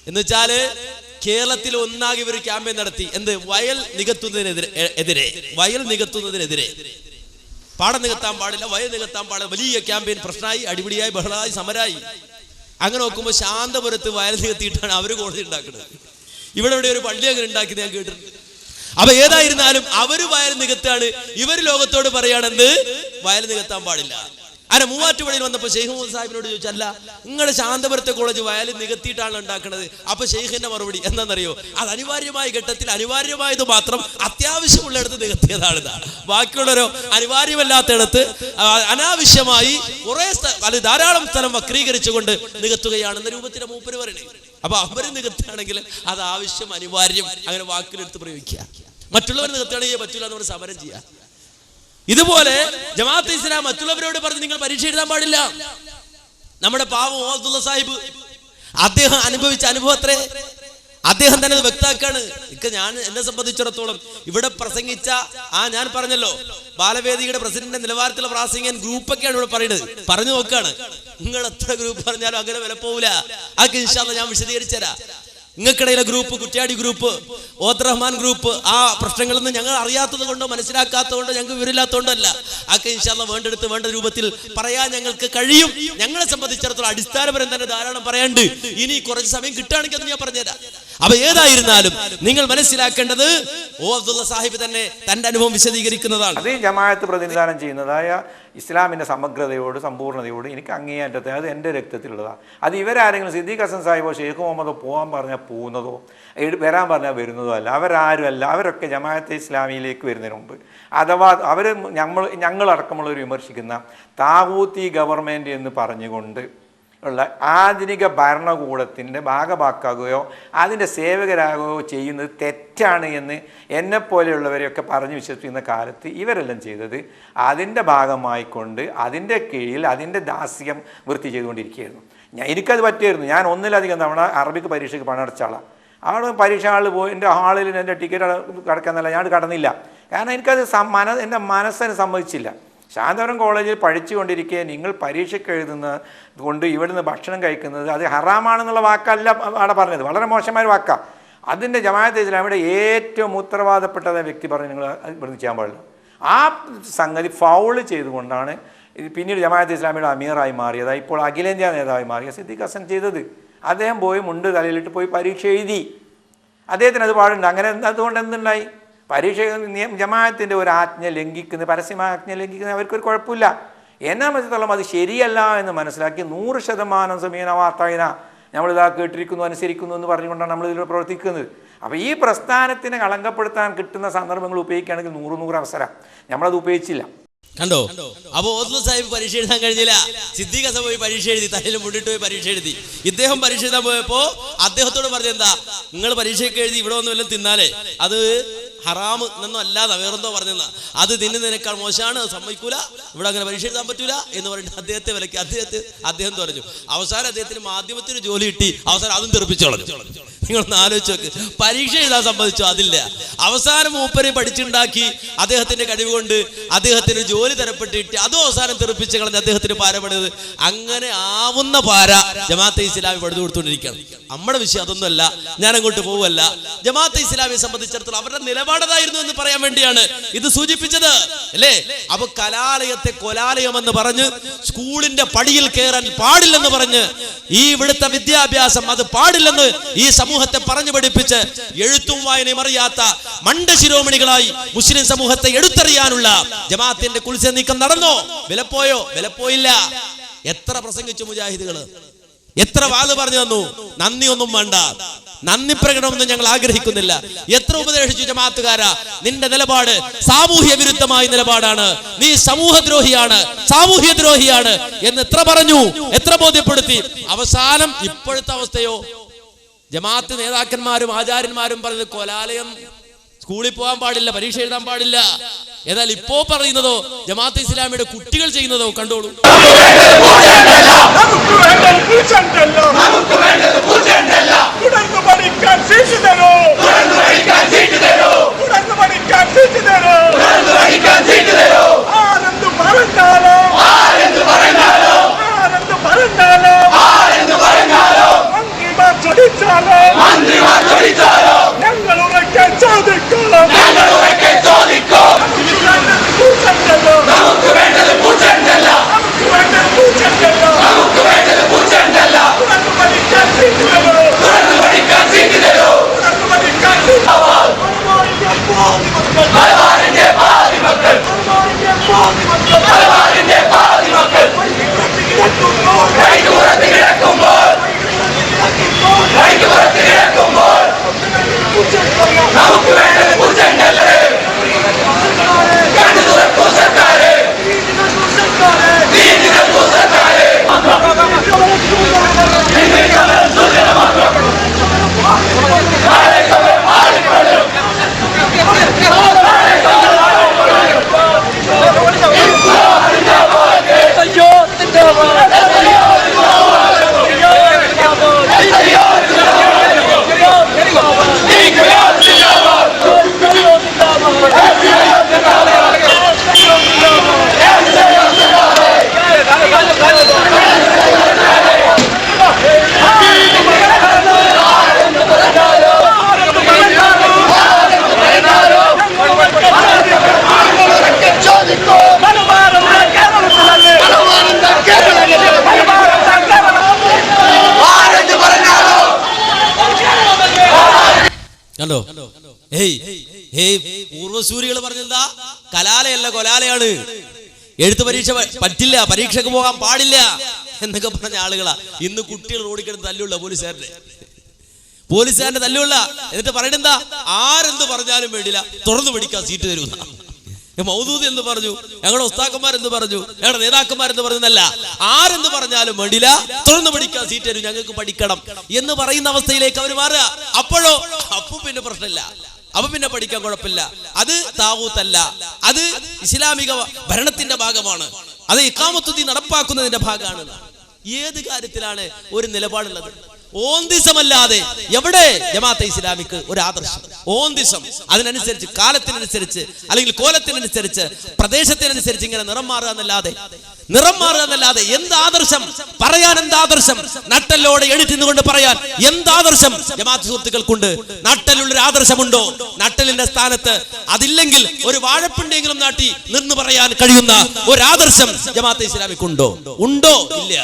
എന്നുവെച്ചാല് കേരളത്തിൽ ഒന്നാകെ ഒരു ക്യാമ്പയിൻ നടത്തി. എന്ത്? വയൽ നികത്തുന്നതിനെതിരെ. പാടം നികത്താൻ പാടില്ല, വയൽ നികത്താൻ പാടില്ല. വലിയ ക്യാമ്പയിൻ, പ്രശ്നമായി, അടിപിടിയായി, ബഹളമായി, സമരമായി. അങ്ങനെ നോക്കുമ്പോൾ ശാന്തപുരത്ത് വയൽ നികത്തിയിട്ടാണ് അവർ കോടതി ഉണ്ടാക്കുന്നത്. ഇവിടെ ഒരു പള്ളി അങ്ങനെ ഉണ്ടാക്കി ഞാൻ കേട്ടിട്ടുണ്ട്. അപ്പൊ ഏതായിരുന്നാലും അവര് വയൽ നികത്താണ്, ഇവര് ലോകത്തോട് പറയാണെന്ത്? വയൽ നികത്താൻ പാടില്ല. അങ്ങനെ മൂവാറ്റുപുഴയിൽ വന്നപ്പോൾ ഷെയ്ഖ് മുഹമ്മദ് സാഹിബിനോട് ചോദിച്ചല്ല, നിങ്ങളുടെ ശാന്തപുരത്തെ കോളേജ് വയൽ നികത്തിയിട്ടാണ് ഉണ്ടാക്കുന്നത്. അപ്പൊ ഷെയ്ഖിന്റെ മറുപടി എന്താണെന്നറിയോ? അത് അനിവാര്യമായ ഘട്ടത്തിൽ അനിവാര്യമായത് മാത്രം അത്യാവശ്യമുള്ളിടത്ത് നികത്തിയതാണ്. ബാക്കിയുള്ളവരോ അനിവാര്യമല്ലാത്തയിടത്ത് അനാവശ്യമായി കുറെ ധാരാളം സ്ഥലം വക്രീകരിച്ചുകൊണ്ട് നികത്തുകയാണെന്ന രൂപത്തിലെ മൂപ്പര് പറയുന്നത്. അപ്പൊ അവര് നികത്തുകയാണെങ്കിൽ അത് ആവശ്യം, അനിവാര്യം, അങ്ങനെ വാക്കിലെടുത്ത് പ്രയോഗിക്കുക. മറ്റുള്ളവർ നികത്തുകയാണെങ്കിൽ പറ്റൂല എന്ന് പറഞ്ഞ് സമരം ചെയ്യുക. ഇതുപോലെ ജമാഅത്തെ ഇസ്ലാം മറ്റുള്ളവരോട് പറഞ്ഞ് നിങ്ങൾ പരീക്ഷ എഴുതാൻ പാടില്ല. നമ്മുടെ പാവം അബ്ദുള്ള സാഹിബ്, അദ്ദേഹം അനുഭവിച്ച അനുഭവത്രേ, അദ്ദേഹം തന്നെ അത് വ്യക്തമാക്കാണ്. ഞാൻ എന്നെ സംബന്ധിച്ചിടത്തോളം ഇവിടെ പ്രസംഗിച്ച ഞാൻ പറഞ്ഞല്ലോ, ബാലവേദിയുടെ പ്രസിഡന്റിന്റെ നിലവാരത്തിലുള്ള പ്രാസംഗികൻ ഗ്രൂപ്പൊക്കെയാണ് ഇവിടെ പറയുന്നത്. പറഞ്ഞു നോക്കാണ്, നിങ്ങൾ എത്ര ഗ്രൂപ്പ് പറഞ്ഞാലും അങ്ങനെ വില പോവില്ല. അതൊക്കെ ഇൻഷാ അല്ലാഹ് ഞാൻ വിശദീകരിച്ചു തരാം. നിങ്ങൾക്കിടയിലെ ഗ്രൂപ്പ്, കുറ്റ്യാടി ഗ്രൂപ്പ്, ഓത്ത് റഹ്മാൻ ഗ്രൂപ്പ്, ആ പ്രശ്നങ്ങളൊന്നും ഞങ്ങൾ അറിയാത്തത് കൊണ്ടോ മനസ്സിലാക്കാത്തത് കൊണ്ടോ ഞങ്ങൾക്ക് വിവരമില്ലാത്തതുകൊണ്ടല്ല. അതൊക്കെ ഇൻഷാ അല്ലാഹ് വേണ്ടെടുത്ത് വേണ്ട രൂപത്തിൽ പറയാൻ ഞങ്ങൾക്ക് കഴിയും. ഞങ്ങളെ സംബന്ധിച്ചിടത്തോളം അടിസ്ഥാനപരം തന്നെ ധാരാളം പറയാണ്ട്. ഇനി കുറച്ച് സമയം കിട്ടുകയാണെങ്കിൽ അത് ഞാൻ പറഞ്ഞുതരാം. അപ്പൊ ഏതായിരുന്നാലും നിങ്ങൾ മനസ്സിലാക്കേണ്ടത്, അബ്ദുള്ള സാഹിബ് തന്നെ തന്റെ അനുഭവം വിശദീകരിക്കുന്നതാണ്.
അത് ജമാഅത്ത് പ്രതിനിധാനം ചെയ്യുന്നതായ ഇസ്ലാമിൻ്റെ സമഗ്രതയോട്, സമ്പൂർണ്ണതയോട് എനിക്ക് അങ്ങേയറ്റത്തെ, അത് എൻ്റെ രക്തത്തിലുള്ളതാണ്. അത് ഇവരാരെങ്കിലും സിദ്ദീഖ് ഹസൻ സാഹിബോ ഷെയ്ഖ് മുഹമ്മദോ പോകാൻ പറഞ്ഞാൽ പോകുന്നതോ വരാൻ പറഞ്ഞാൽ വരുന്നതോ അല്ല. അവരാരും അല്ല. അവരൊക്കെ ജമാഅത്തെ ഇസ്ലാമിയിലേക്ക് വരുന്നതിന് മുമ്പ്, അഥവാ അവർ ഞങ്ങളടക്കമുള്ളവർ വിമർശിക്കുന്ന താഗൂത്തി ഗവൺമെൻറ് എന്ന് പറഞ്ഞുകൊണ്ട് ഉള്ള ആധുനിക ഭരണകൂടത്തിൻ്റെ ഭാഗമാക്കുകയോ അതിൻ്റെ സേവകരാകുകയോ ചെയ്യുന്നത് തെറ്റാണ് എന്ന് എന്നെപ്പോലെയുള്ളവരെയൊക്കെ പറഞ്ഞ് വിശ്വസിക്കുന്ന കാലത്ത് ഇവരെല്ലാം ചെയ്തത് അതിൻ്റെ ഭാഗമായിക്കൊണ്ട് അതിൻ്റെ കീഴിൽ അതിൻ്റെ ദാസ്യം വൃത്തി ചെയ്തുകൊണ്ടിരിക്കുകയായിരുന്നു. എനിക്കത് പറ്റിയായിരുന്നു. ഞാൻ ഒന്നിലധികം തവണ അറബിക്ക് പരീക്ഷയ്ക്ക് പണടച്ച ആളാണ്. അവിടെ പരീക്ഷ ഹാളിൽ പോയി എൻ്റെ ഹാളിൽ എൻ്റെ ടിക്കറ്റ് കിടക്കാന്നല്ല, ഞാൻ കടന്നില്ല. കാരണം എനിക്കത് എൻ്റെ മനസ്സിനെ സമ്മതിച്ചില്ല. ശാന്തപുരം കോളേജിൽ പഠിച്ചുകൊണ്ടിരിക്കെ നിങ്ങൾ പരീക്ഷയ്ക്ക് എഴുതുന്നത് കൊണ്ട് ഇവിടുന്ന് ഭക്ഷണം കഴിക്കുന്നത് അത് ഹറാമാണെന്നുള്ള വാക്കല്ല അവിടെ പറഞ്ഞത്, വളരെ മോശമായ വാക്കാണ്. അതിൻ്റെ ജമാഅത്തെ ഇസ്ലാമിയുടെ ഏറ്റവും ഉത്തരവാദപ്പെട്ട വ്യക്തി പറഞ്ഞ് നിങ്ങൾ ഇവിടുന്ന് ചെയ്യാൻ പാടില്ല. ആ സംഗതി ഫൗള് ചെയ്തുകൊണ്ടാണ് പിന്നീട് ജമാഅത്തെ ഇസ്ലാമിയുടെ അമീറായി മാറിയത്, ഇപ്പോൾ അഖിലേന്ത്യാ നേതാവായി മാറിയ സിദ്ദീഖ് ഹസൻ ചെയ്തത്. അദ്ദേഹം പോയി മുണ്ട് തലയിലിട്ട് പോയി പരീക്ഷ എഴുതി. അദ്ദേഹത്തിന് അത് പാടുണ്ട്. അങ്ങനെ അതുകൊണ്ട് എന്തുണ്ടായി? പരീക്ഷ ജമാഅത്തിൻ്റെ ഒരു ആജ്ഞ ലംഘിക്കുന്ന, പരസ്യമായ ആജ്ഞ ലംഘിക്കുന്ന അവർക്കൊരു കുഴപ്പമില്ല. എന്നെ സംബന്ധിച്ചിടത്തോളം അത് ശരിയല്ല എന്ന് മനസ്സിലാക്കി 100% സമീന വാർത്തയിന നമ്മളിതാ കേട്ടിരിക്കുന്നു, അനുസരിക്കുന്നു എന്ന് പറഞ്ഞുകൊണ്ടാണ് നമ്മളിതിൽ പ്രവർത്തിക്കുന്നത്. അപ്പോൾ ഈ പ്രസ്ഥാനത്തിനെ കളങ്കപ്പെടുത്താൻ കിട്ടുന്ന സന്ദർഭങ്ങൾ ഉപയോഗിക്കുകയാണെങ്കിൽ 100 അവസരം. നമ്മളത് ഉപയോഗിച്ചില്ല.
കണ്ടോ? അപ്പൊ ഓദ്ല സാഹിബ് പരീക്ഷ എഴുതാൻ കഴിഞ്ഞില്ല. സിദ്ദീഖ് ഹസൻ പോയി പരീക്ഷ എഴുതി, തലയിൽ മുണ്ടിട്ട് പോയി പരീക്ഷ എഴുതി. ഇദ്ദേഹം പരീക്ഷ എഴുതാൻ പോയപ്പോ അദ്ദേഹത്തോട് പറഞ്ഞെന്താ, നിങ്ങൾ പരീക്ഷയൊക്കെ എഴുതി ഇവിടെ വന്ന് വല്ലതും തിന്നാലേ അത് ഹറാമ് എന്നൊന്നും അല്ലാതെ വേറെന്തോ പറഞ്ഞെന്നാ, അത് തിന്നുന്നതിനേക്കാൾ മോശമാണ്, അത് സമ്മതിക്കൂല, ഇവിടെ അങ്ങനെ പരീക്ഷ എഴുതാൻ പറ്റൂല എന്ന് പറഞ്ഞിട്ട് അദ്ദേഹത്തെ വിലക്കി. അദ്ദേഹം പറഞ്ഞു. അവസാനം അദ്ദേഹത്തിന് മാധ്യമത്തിന് ജോലി കിട്ടി, അവസാനം അതും തെറിപ്പിച്ചു കളഞ്ഞു. നിങ്ങളൊന്ന് ആലോചിച്ച് നോക്ക്, പരീക്ഷ എഴുതാൻ സമ്മതിച്ചോ? അതില്ല. അവസാനം മൂപ്പര് പഠിച്ചുണ്ടാക്കി അദ്ദേഹത്തിന്റെ കഴിവ് കൊണ്ട് അദ്ദേഹത്തിന് ജോലി തരപ്പെട്ടിട്ട് അതും അവസാനം തെറിപ്പിച്ച് കളഞ്ഞ് അദ്ദേഹത്തിന് പാരപ്പെടുന്നത്. അങ്ങനെ ആവുന്ന പാര ജമാഅത്തെ ഇസ്ലാമി പടുത്തു കൊടുത്തുകൊണ്ടിരിക്കുകയാണ്. നമ്മുടെ വിഷയം അതൊന്നുമല്ല, ഞാൻ അങ്ങോട്ട് പോവല്ല. ജമാഅത്തെ ഇസ്ലാമിയെ സംബന്ധിച്ചിടത്തോളം അവരുടെ നിലപാടതായിരുന്നു എന്ന് പറയാൻ വേണ്ടിയാണ് ഇത് സൂചിപ്പിച്ചത്, അല്ലേ? അപ്പൊ കലാലയത്തെ കൊലാലയം എന്ന് പറഞ്ഞ് സ്കൂളിന്റെ പടിയിൽ കയറാൻ പാടില്ലെന്ന് പറഞ്ഞ് ഈ ഇവിടുത്തെ വിദ്യാഭ്യാസം അത് പാടില്ലെന്ന് ഈ സമൂഹത്തെ പറഞ്ഞു പഠിപ്പിച്ച് എഴുത്തും വായനയും അറിയാത്ത മണ്ടശിരോമണികളായി മുസ്ലിം സമൂഹത്തെ എടുത്തെറിയാനുള്ള ജമാഅത്തിന്റെ കുൽസ നീക്കം നടന്നോ? വിലപ്പോയോ? വിലപ്പോയില്ല. എത്ര പ്രസംഗിച്ചു മുജാഹിദുകള്, എത്ര വാത് പറഞ്ഞു തന്നു. നന്ദിയൊന്നും വേണ്ട, നന്ദി പ്രകടനമൊന്നും ഞങ്ങൾ ആഗ്രഹിക്കുന്നില്ല. എത്ര ഉപദേശിച്ചു ജമാഅത്തുകാരാ, നിന്റെ നിലപാട് സാമൂഹ്യ വിരുദ്ധമായ നിലപാടാണ്, നീ സമൂഹദ്രോഹിയാണ്, സാമൂഹ്യ ദ്രോഹിയാണ് എന്ന് എത്ര പറഞ്ഞു, എത്ര ബോധ്യപ്പെടുത്തി. അവസാനം ഇപ്പോഴത്തെ അവസ്ഥയോ, ജമാഅത്ത് നേതാക്കന്മാരും ആചാര്യന്മാരും പറഞ്ഞത് കൊലാലയം, സ്കൂളിൽ പോകാൻ പാടില്ല, പരീക്ഷ എഴുതാൻ പാടില്ല. എന്നാൽ ഇപ്പോ പറയുന്നതോ ജമാഅത്തെ ഇസ്ലാമിയുടെ കുട്ടികൾ ചെയ്യുന്നതോ കണ്ടോളൂ. കണ്ടോ? പൂർവസൂരികൾ പറഞ്ഞെന്താ? കലാലയല്ല കൊലാലയാണ്, എഴുത്ത് പരീക്ഷ പറ്റില്ല, പരീക്ഷക്ക് പോകാൻ പാടില്ല എന്നൊക്കെ പറഞ്ഞ ആളുകളാ ഇന്ന് കുട്ടികൾ ഓടിക്കിടന്ന് തല്ലുള്ള പോലീസുകാരന്റെ തല്ലുള്ള. എന്നിട്ട് പറയണെന്താ? ആരെന്ത് പറഞ്ഞാലും വേണ്ടില്ല, തുറന്നു പഠിക്കാൻ സീറ്റ് തരുന്ന. മൗദൂദ് എന്ന് പറഞ്ഞു, ഞങ്ങളുടെ ഉസ്താക്കന്മാരെന്ന് പറഞ്ഞു, ഞങ്ങളുടെ നേതാക്കന്മാരെന്ന് പറഞ്ഞല്ല, ആരെന്ത് പറഞ്ഞാലും വേണ്ടില്ല, തുറന്നു പഠിക്കാൻ സീറ്റ് തരും, ഞങ്ങൾക്ക് പഠിക്കണം എന്ന് പറയുന്ന അവസ്ഥയിലേക്ക് അവർ മാറുക. അപ്പോഴോ അപ്പൊ പിന്നെ പ്രശ്നമില്ല, അപ്പൊ പിന്നെ പഠിക്കാൻ കുഴപ്പമില്ല. അത് താവൂത്തല്ല, അത് ഇസ്ലാമിക ഭരണത്തിന്റെ ഭാഗമാണ്, അത് ഇഖാമത്തുദ്ദീൻ നടപ്പാക്കുന്നതിന്റെ ഭാഗമാണ്. ഏത് കാര്യത്തിലാണ് ഒരു നിലപാടുള്ളത്? ഓന്തിസമല്ലാതെ എവിടെ ജമാഅത്തെ ഇസ്ലാമിക്ക് ഒരു ആദർശം? ഓന്തിസം, അതിനനുസരിച്ച് കാലത്തിനനുസരിച്ച് അല്ലെങ്കിൽ കോലത്തിനനുസരിച്ച് പ്രദേശത്തിനനുസരിച്ച് ഇങ്ങനെ നിറം മാറുക എന്നല്ലാതെ എന്ത് ആദർശം പറയാൻ? എന്ത് ആദർശം? നട്ടലോടെ എഴുതിന്നുകൊണ്ട് പറയാൻ എന്താദർശം ജമാഅത്ത് സുഹൃത്തുക്കൾക്കുണ്ട്? നട്ടലുള്ളൊരു ആദർശമുണ്ടോ? നട്ടലിന്റെ സ്ഥാനത്ത് അതില്ലെങ്കിൽ ഒരു വാഴപ്പിണ്ടെങ്കിലും നാട്ടി നിന്ന് പറയാൻ കഴിയുന്ന ഒരു ആദർശം ജമാഅത്തെ ഇസ്ലാമിക്കുണ്ടോ? ഉണ്ടോ? ഇല്ല.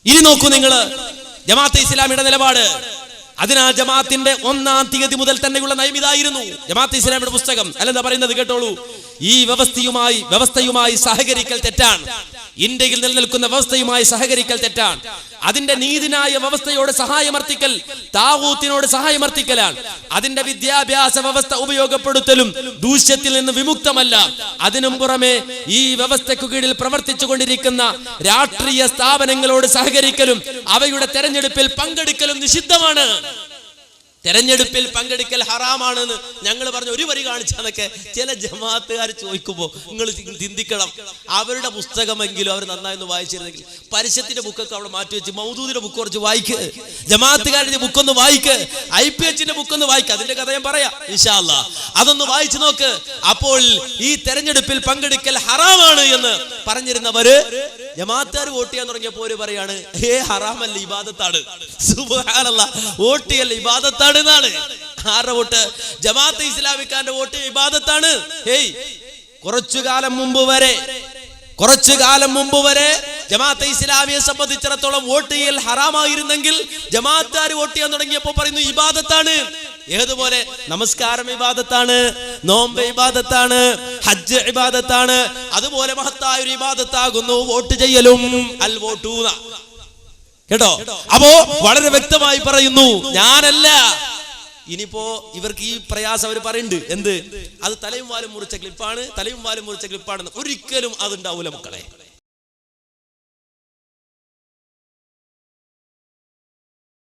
ഇനി നോക്കൂ നിങ്ങള് ജമാഅത്തെ ഇസ്ലാമിയുടെ നിലപാട്. അതിനാൽ ജമാഅത്തിന്റെ 1-ാം തീയതി മുതൽ തന്നെയുള്ള നയം ഇതായിരുന്നു. ജമാഅത്തെ ഇസ്ലാമിയുടെ പുസ്തകം അല്ലെന്താ പറയുന്നത് കേട്ടോളൂ. ഈ വ്യവസ്ഥയുമായി സഹകരിക്കൽ തെറ്റാണ്. ഇന്ത്യയിൽ നിലനിൽക്കുന്ന വ്യവസ്ഥയുമായി സഹകരിക്കൽ തെറ്റാണ്. അതിന്റെ നീതിന്യായ വ്യവസ്ഥയോട് സഹായമർത്ഥിക്കൽ താവൂത്തിനോട് സഹായമർത്ഥിക്കലാണ്. അതിന്റെ വിദ്യാഭ്യാസ വ്യവസ്ഥ ഉപയോഗപ്പെടുത്തലും ദൂഷ്യത്തിൽ നിന്ന് വിമുക്തമല്ല. അതിനും പുറമെ ഈ വ്യവസ്ഥയ്ക്കു കീഴിൽ പ്രവർത്തിച്ചു കൊണ്ടിരിക്കുന്ന രാഷ്ട്രീയ സ്ഥാപനങ്ങളോട് സഹകരിക്കലും അവയുടെ തെരഞ്ഞെടുപ്പിൽ പങ്കെടുക്കലും നിഷിദ്ധമാണ്. തെരഞ്ഞെടുപ്പിൽ പങ്കെടുക്കൽ ഹറാമാണെന്ന് ഞങ്ങൾ പറഞ്ഞ ഒരു വരി കാണിച്ചാന്നൊക്കെ ചില ജമാഅത്തുകാർ ചോദിക്കുമ്പോൾ നിങ്ങൾ ചിന്തിക്കണം, അവരുടെ പുസ്തകമെങ്കിലും അവർ നന്നായി വായിച്ചിരുന്നെങ്കിൽ. പരസ്യത്തിന്റെ ബുക്കൊക്കെ അവിടെ മാറ്റി വെച്ച് മൗദൂദിന്റെ ബുക്ക് കുറച്ച് വായിക്ക്, ജമാഅത്തുകാരുടെ ബുക്കൊന്ന് വായിക്ക്, IPHന്റെ ബുക്കൊന്ന് വായിക്ക്. അതിന്റെ കഥ ഞാൻ പറയാം ഇൻഷാ അല്ലാഹ്. അതൊന്ന് വായിച്ചു നോക്ക്. അപ്പോൾ ഈ തെരഞ്ഞെടുപ്പിൽ പങ്കെടുക്കൽ ഹറാമാണ് എന്ന് പറഞ്ഞിരുന്നവര് ജമാഅത്തുകാർ വോട്ട് ചെയ്യാൻ തുടങ്ങിയപ്പോൾ ഒരു പറയാണ്, ഹറാമല്ല, ഇബാദത്താണ്. സുബ്ഹാനല്ലാഹ്, വോട്ട് ചെയ്യല്ല, ഇബാദത്താണ് എന്നാണ്. ആരുടെ വോട്ട്? ജമാഅത്തെ ഇസ്ലാമിക്കാരുടെ വോട്ട് ഇബാദത്താണ്. കുറച്ചു കാലം മുമ്പ് വരെ ജമാഅത്തെ ഇസ്ലാമിയെ സംബന്ധിച്ചിടത്തോളം വോട്ട് ചെയ്യൽ ഹറാമായിരുന്നെങ്കിൽ ജമാഅത്തുകാർ വോട്ട് ചെയ്യാൻ തുടങ്ങിയപ്പോൾ പറയുന്നു ഇബാദത്താണ്. ഏതുപോലെ നമസ്കാരം ഇബാദത്താണ്, നോമ്പ് ഇബാദത്താണ്, ഹജ്ജ് ഇബാദത്താണ്. അതുപോലെ മഹത്തായ ഒരു ഇബാദത്താകുന്നു വോട്ട് ചെയ്യലും. അൽ വോട്ടൂന കേട്ടോ. അപ്പോ വളരെ വ്യക്തമായി പറയുന്നു, ഞാനല്ല. ഇനിയിപ്പോ ഇവർക്ക് ഈ പ്രയാസം അവർ പറയുന്നുണ്ട്, എന്ത്? അത് തലയും വാലും മുറിച്ച ക്ലിപ്പാണ്, തലയും വാലും മുറിച്ച ക്ലിപ്പാണെന്ന്. ഒരിക്കലും അതുണ്ടാവൂല മക്കളെ.